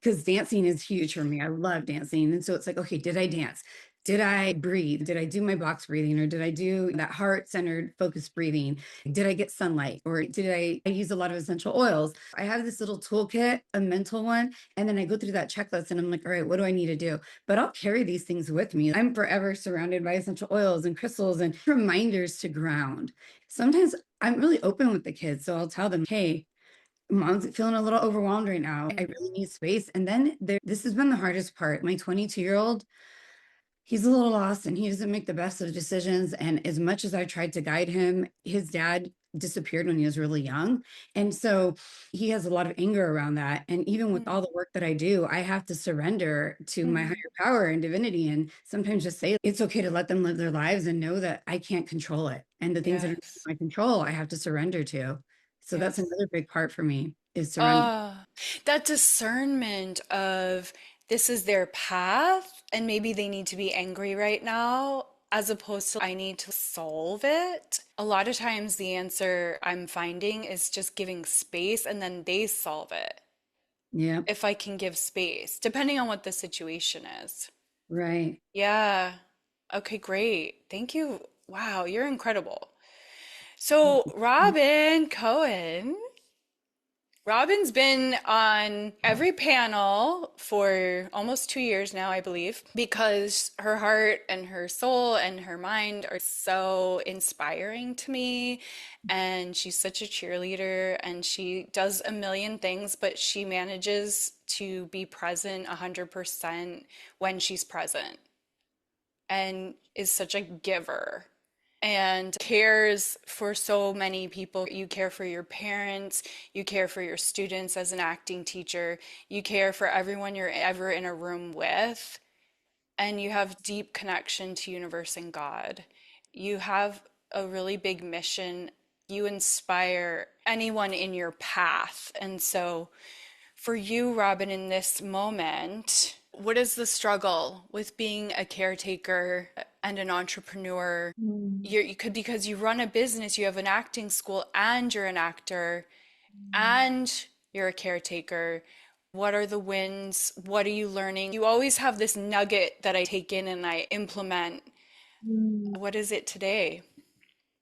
Because dancing is huge for me. I love dancing. And so it's like, okay, did I dance? Did I breathe? Did I do my box breathing, or did I do that heart centered focused breathing? Did I get sunlight, or did I use a lot of essential oils? I have this little toolkit, a mental one, and then I go through that checklist and I'm like, all right, what do I need to do? But I'll carry these things with me. I'm forever surrounded by essential oils and crystals and reminders to ground. Sometimes I'm really open with the kids. So I'll tell them, hey, mom's feeling a little overwhelmed right now. I really need space. And then this has been the hardest part. My 22-year-old, he's a little lost and he doesn't make the best of decisions. And as much as I tried to guide him, his dad disappeared when he was really young. And so he has a lot of anger around that. And even with all the work that I do, I have to surrender to my higher power and divinity. And sometimes just say it's okay to let them live their lives and know that I can't control it. And the things that are in
Yes.
my control, I have to surrender to. So that's
Yes.
another big part for me, is surrender.
That discernment of this is their path, and maybe they need to be angry right now, as opposed to I need to solve it. A lot of times, the answer I'm finding is just giving space and then they solve it.
Yeah,
If I can give space, depending on what the situation is.
right.
Yeah. Okay, great. Thank you. Wow, you're incredible. So, Robin Cohen, Robin's been on every panel for almost 2 years now, I believe, because her heart and her soul and her mind are so inspiring to me. And she's such a cheerleader and she does a million things, but she manages to be present 100% when she's present and is such a giver and cares for so many people. You care for your parents, you care for your students as an acting teacher, you care for everyone you're ever in a room with, and you have deep connection to universe and God. You have a really big mission. You inspire anyone in your path. And so for you, Robin, in this moment, what is the struggle with being a caretaker and an entrepreneur? You could, because you run a business, you have an acting school, and you're an actor, and you're a caretaker. What are the wins? What are you learning? You always have this nugget that I take in and I implement. What is it today?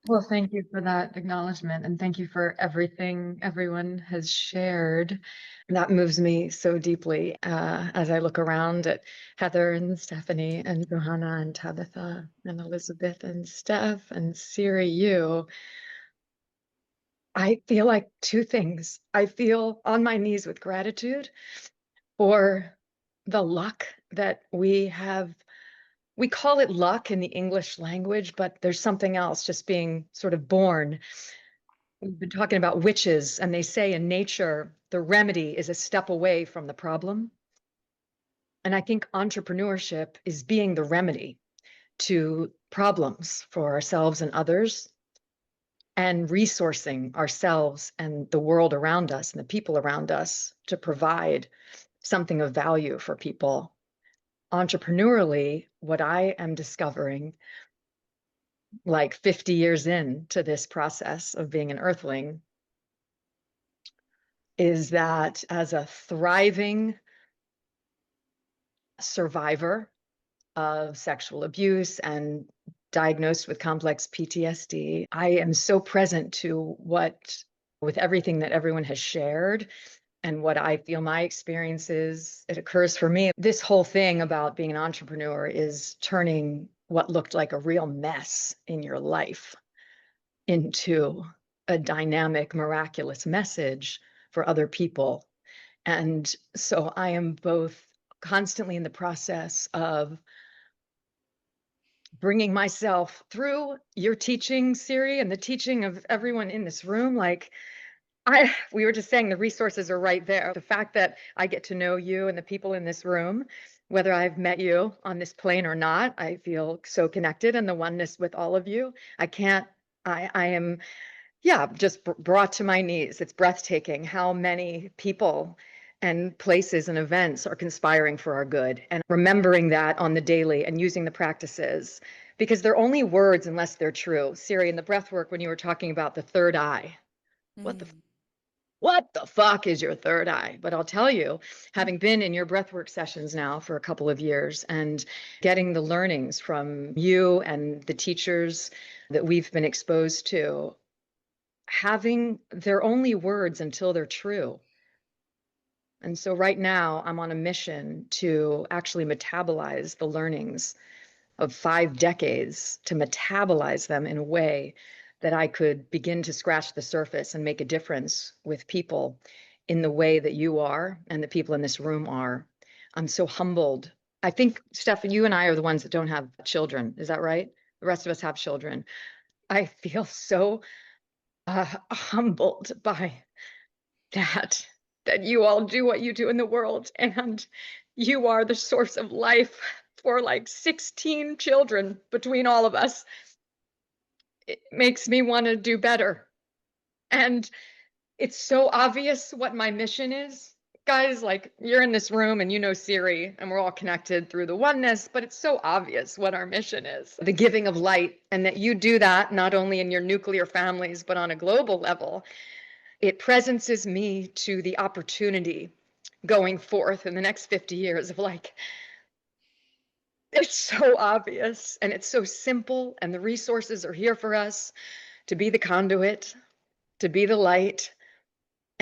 Well, thank you for that acknowledgement, and thank you for everything everyone has shared. That moves me so deeply as I look around at Heather and Stephanie and Johanna and Tabitha and Elizabeth and Steph and Siri, you. I feel like two things. I feel on my knees with gratitude for the luck that we have. We call it luck in the English language, but there's something else, just being sort of born. We've been talking about witches, and they say in nature, the remedy is a step away from the problem. And I think entrepreneurship is being the remedy to problems for ourselves and others, and resourcing ourselves and the world around us and the people around us to provide something of value for people. Entrepreneurially, what I am discovering, like 50 years into this process of being an earthling, is that as a thriving survivor of sexual abuse and diagnosed with complex PTSD, I am so present to with everything that everyone has shared and what I feel my experience is. It occurs for me. This whole thing about being an entrepreneur is turning what looked like a real mess in your life into a dynamic, miraculous message for other people. And so I am both constantly in the process of bringing myself through your teaching, Siri, and the teaching of everyone in this room. Like, we were just saying, the resources are right there. The fact that I get to know you and the people in this room, whether I've met you on this plane or not, I feel so connected, and the oneness with all of you. I am, yeah, just brought to my knees. It's breathtaking how many people and places and events are conspiring for our good, and remembering that on the daily and using the practices, because they're only words unless they're true. Siri, in the breath work, when you were talking about the third eye, what the fuck is your third eye? But I'll tell you, having been in your breathwork sessions now for a couple of years and getting the learnings from you and the teachers that we've been exposed to, they're only words until they're true. And so right now I'm on a mission to actually metabolize the learnings of 5 decades, to metabolize them in a way that I could begin to scratch the surface and make a difference with people in the way that you are and the people in this room are. I'm so humbled. I think, Steph, you and I are the ones that don't have children. Is that right? The rest of us have children. I feel so humbled by that you all do what you do in the world, and you are the source of life for like 16 children between all of us. It makes me want to do better. And it's so obvious what my mission is. Guys, like, you're in this room and you know Siri, and we're all connected through the oneness, but it's so obvious what our mission is. The giving of light, and that you do that not only in your nuclear families, but on a global level. It presences me to the opportunity going forth in the next 50 years of like, it's so obvious and it's so simple, and the resources are here for us to be the conduit, to be the light,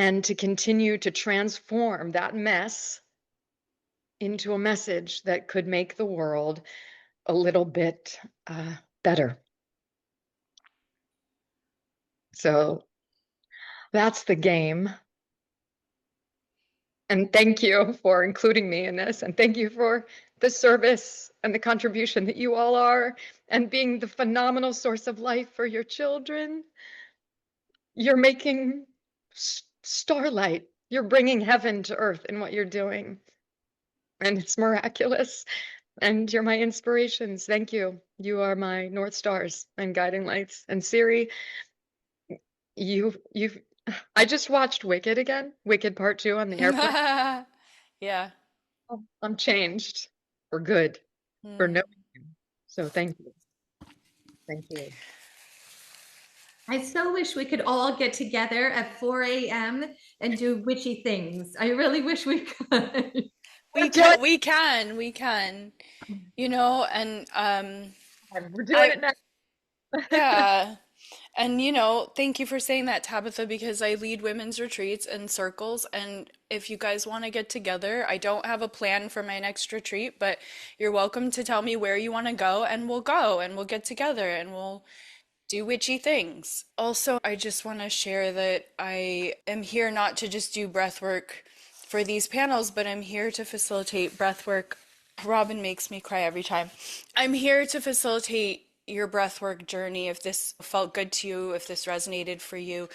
and to continue to transform that mess into a message that could make the world a little bit better. So that's the game. And thank you for including me in this. And thank you for the service and the contribution that you all are, and being the phenomenal source of life for your children. You're making starlight. You're bringing heaven to earth in what you're doing. And it's miraculous. And you're my inspirations. Thank you. You are my North Stars and guiding lights. And Siri, you've I just watched Wicked again, Wicked Part 2 on the airplane.
Yeah.
I'm changed for good, for knowing you. So thank you. Thank you.
I so wish we could all get together at 4 a.m. and do witchy things. I really wish we could.
We can, you know, and
We're doing it now.
yeah. And you know, thank you for saying that, Tabitha, because I lead women's retreats and circles. And if you guys want to get together, I don't have a plan for my next retreat, but you're welcome to tell me where you want to go, and we'll get together and we'll do witchy things. Also, I just want to share that I am here not to just do breath work for these panels, but I'm here to facilitate breath work. Robin makes me cry every time. I'm here to facilitate your breathwork journey. If this felt good to you, if this resonated for you,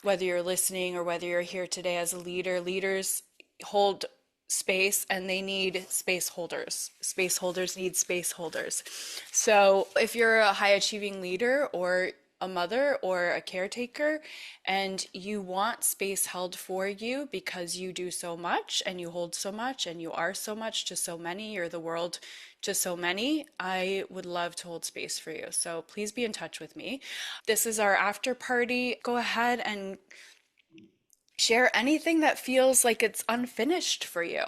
whether you're listening or whether you're here today as a leader, leaders hold space and they need space holders. Space holders need space holders. So if you're a high achieving leader or a mother or a caretaker and you want space held for you because you do so much and you hold so much and you are so much to so many, you're the world to so many, I would love to hold space for you. So please be in touch with me. This is our after party. Go ahead and share anything that feels like it's unfinished for you.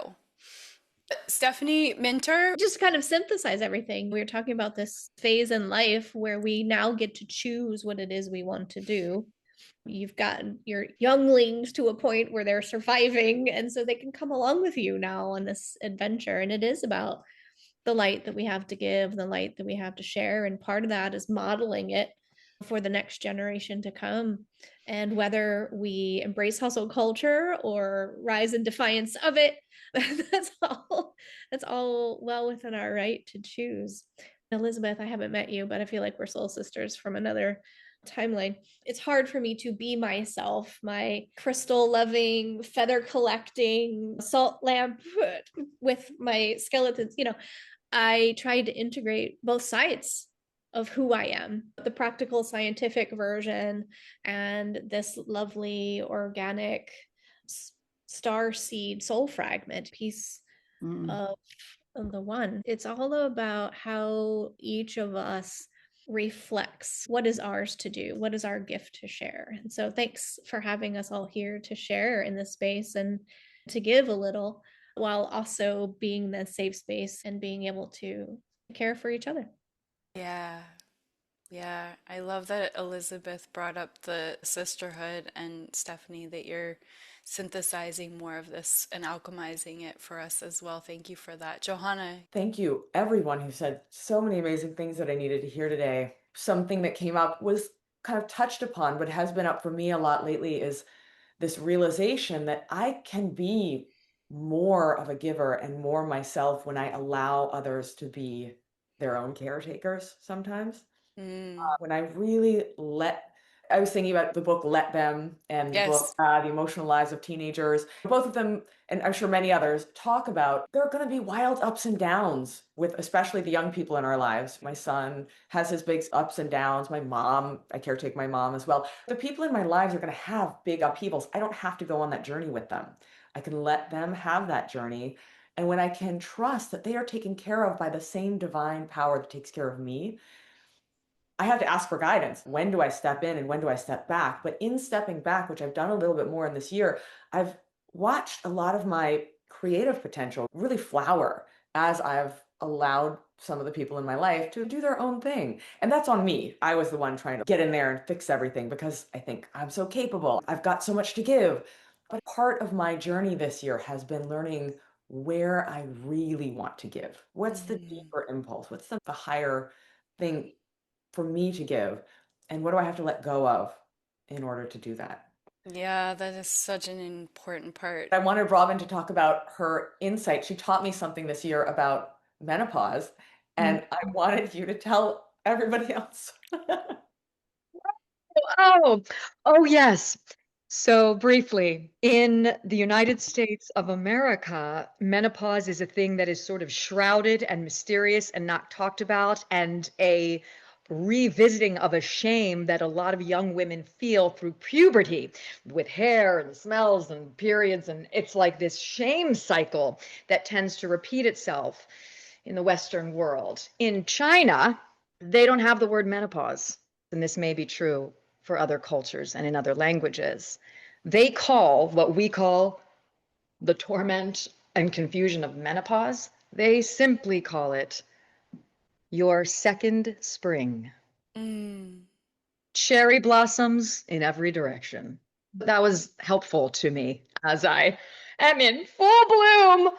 Stephanie Minter.
Just kind of synthesize everything. We were talking about this phase in life where we now get to choose what it is we want to do. You've gotten your younglings to a point where they're surviving, and so they can come along with you now on this adventure. And it is about the light that we have to give, the light that we have to share. And part of that is modeling it for the next generation to come. And whether we embrace hustle culture or rise in defiance of it, that's all well within our right to choose. Elizabeth, I haven't met you, but I feel like we're soul sisters from another timeline. It's hard for me to be myself, my crystal loving, feather collecting, salt lamp with my skeletons. You know, I tried to integrate both sides of who I am, the practical scientific version and this lovely organic star seed soul fragment piece of the one. It's all about how each of us reflects what is ours to do, what is our gift to share. And so thanks for having us all here to share in this space and to give a little while also being the safe space and being able to care for each other.
Yeah. Yeah, I love that Elizabeth brought up the sisterhood, and Stephanie, that you're synthesizing more of this and alchemizing it for us as well. Thank you for that. Johanna.
Thank you, everyone who said so many amazing things that I needed to hear today. Something that came up was kind of touched upon, but has been up for me a lot lately is this realization that I can be more of a giver and more myself when I allow others to be their own caretakers sometimes. When I really I was thinking about the book Let Them and the book
Yes.
The Emotional Lives of Teenagers. Both of them, and I'm sure many others, talk about there are going to be wild ups and downs with especially the young people in our lives. My son has his big ups and downs. My mom, I caretake my mom as well. The people in my lives are going to have big upheavals. I don't have to go on that journey with them. I can let them have that journey. And when I can trust that they are taken care of by the same divine power that takes care of me, I have to ask for guidance. When do I step in and when do I step back? But in stepping back, which I've done a little bit more in this year, I've watched a lot of my creative potential really flower as I've allowed some of the people in my life to do their own thing. And that's on me. I was the one trying to get in there and fix everything because I think I'm so capable. I've got so much to give. But part of my journey this year has been learning where I really want to give. What's the deeper impulse? What's the higher thing for me to give? And what do I have to let go of in order to do that?
Yeah, that is such an important part.
I wanted Robin to talk about her insight. She taught me something this year about menopause, and I wanted you to tell everybody else.
Oh, oh yes. So briefly, in the United States of America, menopause is a thing that is sort of shrouded and mysterious and not talked about, and a revisiting of a shame that a lot of young women feel through puberty with hair and smells and periods. And it's like this shame cycle that tends to repeat itself in the Western world. In China, they don't have the word menopause, and this may be true for other cultures and in other languages. They call what we call the torment and confusion of menopause, they simply call it your second spring.
Mm.
Cherry blossoms in every direction. That was helpful to me as I am in full bloom.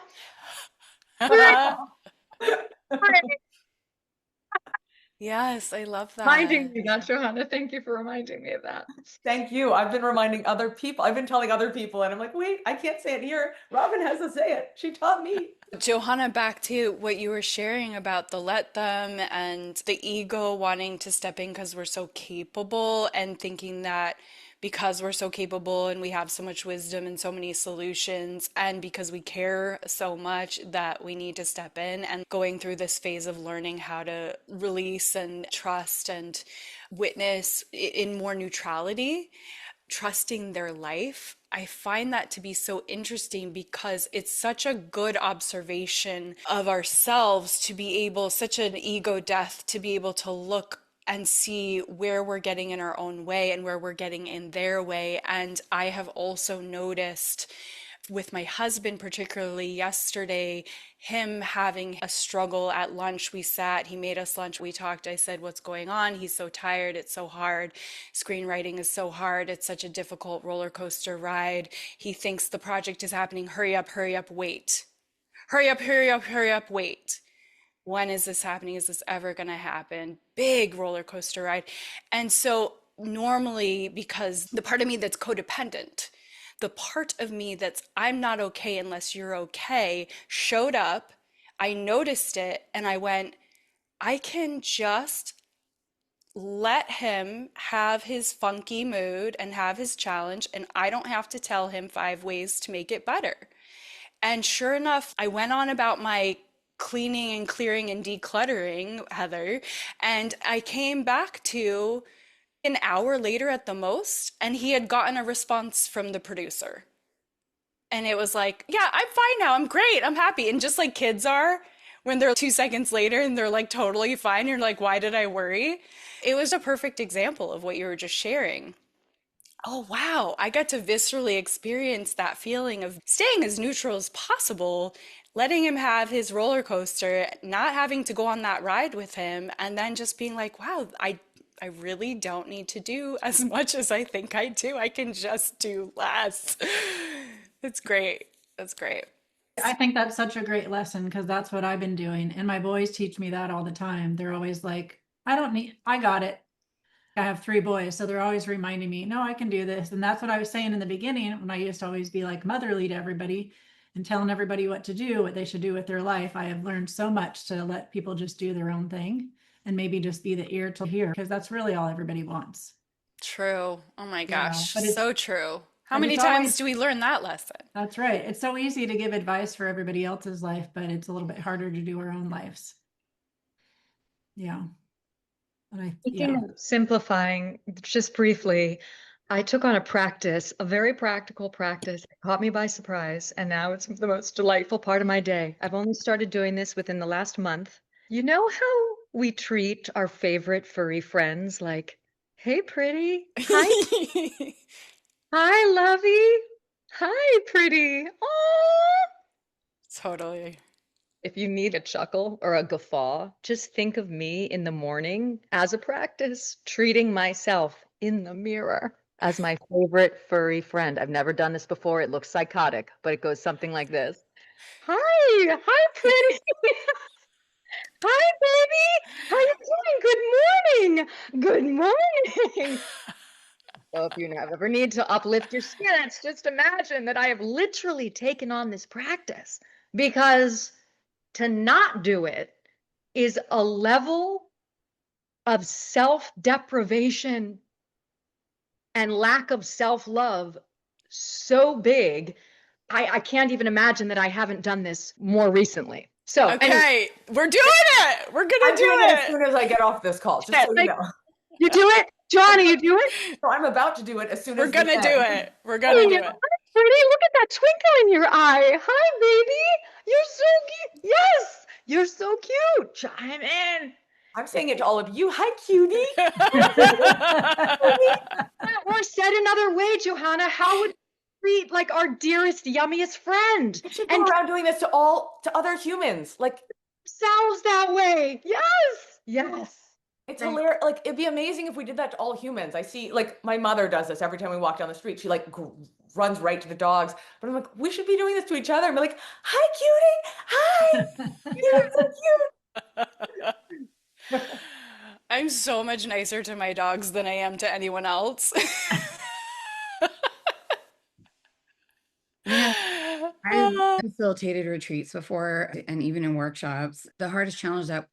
Yes, I love
Reminding
that.
me, that, Johanna. Thank you for reminding me of that.
Thank you. I've been reminding other people. I've been telling other people, and I'm like, wait, I can't say it here. Robin has to say it. She taught me.
Johanna, back to what you were sharing about the let them and the ego wanting to step in because we're so capable and thinking that because we're so capable and we have so much wisdom and so many solutions and because we care so much that we need to step in and going through this phase of learning how to release and trust and witness in more neutrality, trusting their life. I find that to be so interesting because it's such a good observation of ourselves to be able, such an ego death, to be able to look and see where we're getting in our own way and where we're getting in their way. And I have also noticed with my husband, particularly yesterday, him having a struggle at lunch. We sat, he made us lunch, we talked. I said, what's going on? He's so tired. It's so hard. Screenwriting is so hard. It's such a difficult roller coaster ride. He thinks the project is happening. Hurry up, wait. Hurry up, wait. When is this happening? Is this ever going to happen? Big roller coaster ride. And so, normally, because the part of me that's codependent, the part of me that's I'm not okay unless you're okay showed up. I noticed it and I went, I can just let him have his funky mood and have his challenge, and I don't have to tell him 5 ways to make it better. And sure enough, I went on about my cleaning and clearing and decluttering, Heather, and I came back to an hour later at the most, and he had gotten a response from the producer. And it was like, yeah, I'm fine now. I'm great. I'm happy. And just like kids are when they're 2 seconds later and they're like totally fine. You're like, why did I worry? It was a perfect example of what you were just sharing. Oh, wow. I got to viscerally experience that feeling of staying as neutral as possible, letting him have his roller coaster, not having to go on that ride with him, and then just being like, wow, I really don't need to do as much as I think I do. I can just do less. It's great. That's great.
I think that's such a great lesson because that's what I've been doing. And my boys teach me that all the time. They're always like, I got it. I have 3 boys. So they're always reminding me, no, I can do this. And that's what I was saying in the beginning when I used to always be like motherly to everybody and telling everybody what to do, what they should do with their life. I have learned so much to let people just do their own thing and maybe just be the ear to hear because that's really all everybody wants.
True. Oh my
Yeah.
gosh. So true. How
But
many
it's
times
always,
do we learn that lesson?
that's right. It's so easy to give advice for everybody else's life, but it's a little bit harder to do our own lives. Yeah.
Speaking of simplifying, just briefly, I took on a practice, a very practical practice. It caught me by surprise, and now it's the most delightful part of my day. I've only started doing this within the last month. You know how we treat our favorite furry friends like, hey, pretty. Hi, hi, lovey. Hi, pretty. Oh.
Totally.
If you need a chuckle or a guffaw, just think of me in the morning as a practice, treating myself in the mirror. as my favorite furry friend. I've never done this before. It looks psychotic, but it goes something like this. Hi, pretty. Hi, baby. How you doing? Good morning. So if you ever need to uplift your spirits, just imagine that I have literally taken on this practice, because to not do it is a level of self-deprivation and lack of self-love so big. I can't even imagine that I haven't done this more recently. So
Okay,
anyway,
we're doing it. We're gonna
I'm
do
doing it as
it.
soon as I get off this call, just so you know.
you do it, Johnny, you do it.
So I'm about to do it as soon
We're
as
gonna
we
do
end.
it. We're gonna do
Hey,
it.
hi, pretty. Look at that twinkle in your eye. Hi, baby. You're so cute. Yes, you're so cute. Chime in.
I'm saying it to all of you. Hi, cutie.
Or said another way, Johanna, how would we treat like our dearest, yummiest friend?
We should go
And
around doing this to other humans. Like,
ourselves that way. Yes. Yes.
it's
Thank-
hilarious. Like, it'd be amazing if we did that to all humans. I see, like, my mother does this every time we walk down the street. She like runs right to the dogs. But I'm like, we should be doing this to each other. And be like, hi, cutie. Hi. You're so cute.
I'm so much nicer to my dogs than I am to anyone else.
Yeah, I've facilitated retreats before and even in workshops. The hardest challenge that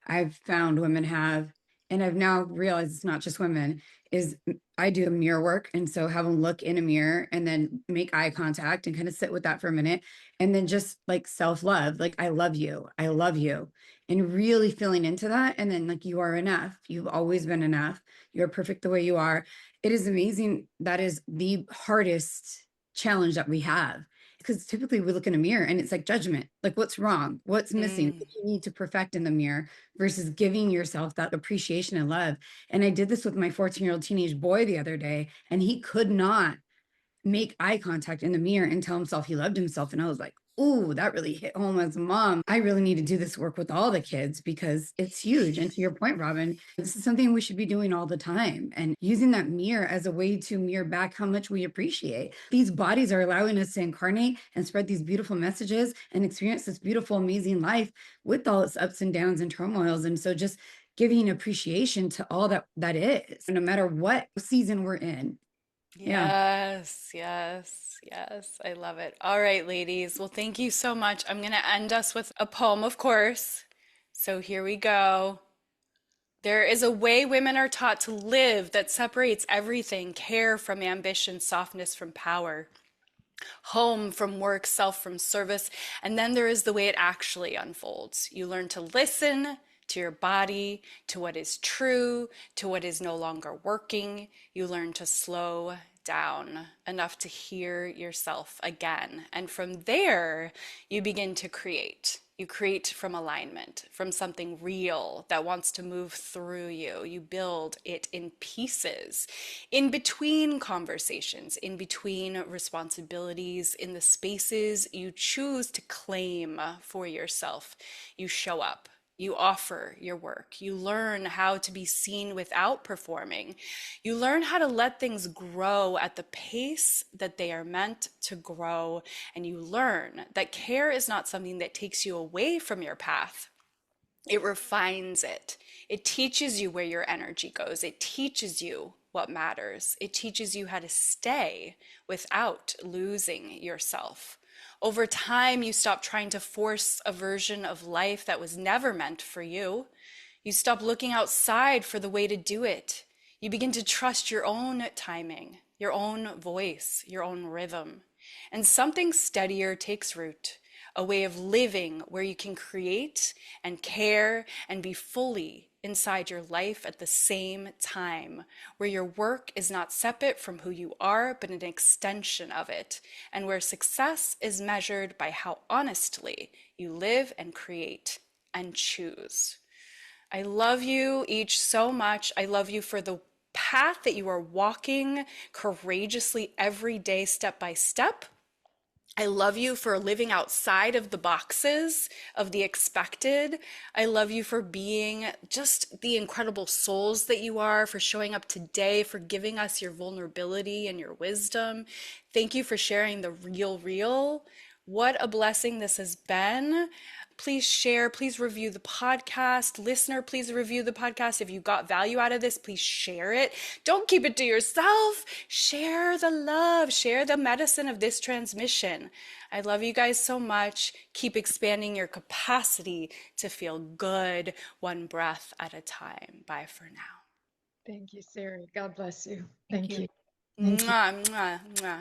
I've found women have, and I've now realized it's not just women, is I do mirror work. And so have them look in a mirror and then make eye contact and kind of sit with that for a minute. And then just like self-love, like, I love you. I love you. And really feeling into that. And then like, you are enough. You've always been enough. You're perfect the way you are. It is amazing. That is the hardest challenge that we have, because typically we look in a mirror and it's like judgment, like what's wrong, what's missing, what you need to perfect in the mirror, versus giving yourself that appreciation and love. And I did this with my 14-year-old teenage boy the other day, and he could not make eye contact in the mirror and tell himself he loved himself. And I was like, ooh, that really hit home as a mom. I really need to do this work with all the kids because it's huge. And to your point, Robin, this is something we should be doing all the time, and using that mirror as a way to mirror back how much we appreciate. These bodies are allowing us to incarnate and spread these beautiful messages and experience this beautiful, amazing life with all its ups and downs and turmoils. And so just giving appreciation to all that is, no matter what season we're in. Yeah.
Yes, yes, yes. I love it. All right, ladies. Well, thank you so much. I'm going to end us with a poem, of course. So here we go. There is a way women are taught to live that separates everything: care from ambition, softness from power, home from work, self from service. And then there is the way it actually unfolds. You learn to listen to your body, to what is true, to what is no longer working. You learn to slow down enough to hear yourself again. And from there, you begin to create. You create from alignment, from something real that wants to move through you. You build it in pieces, in between conversations, in between responsibilities, in the spaces you choose to claim for yourself. You show up. You offer your work. You learn how to be seen without performing. You learn how to let things grow at the pace that they are meant to grow. And you learn that care is not something that takes you away from your path. It refines it. It teaches you where your energy goes. It teaches you what matters. It teaches you how to stay without losing yourself. Over time, you stop trying to force a version of life that was never meant for you. You stop looking outside for the way to do it. You begin to trust your own timing, your own voice, your own rhythm. And something steadier takes root, a way of living where you can create and care and be fully inside your life at the same time, where your work is not separate from who you are, but an extension of it, and where success is measured by how honestly you live and create and choose. I love you each so much. I love you for the path that you are walking courageously every day, step by step. I love you for living outside of the boxes of the expected. I love you for being just the incredible souls that you are, for showing up today, for giving us your vulnerability and your wisdom. Thank you for sharing the real. What a blessing this has been. Please share, please review the podcast. Listener, please review the podcast. If you got value out of this, please share it. Don't keep it to yourself. Share the love, share the medicine of this transmission. I love you guys so much. Keep expanding your capacity to feel good, one breath at a time. Bye for now.
Thank you, Siri. God bless you.
Thank
Thank
you.
you.
Thank you.
Mwah, mwah, mwah.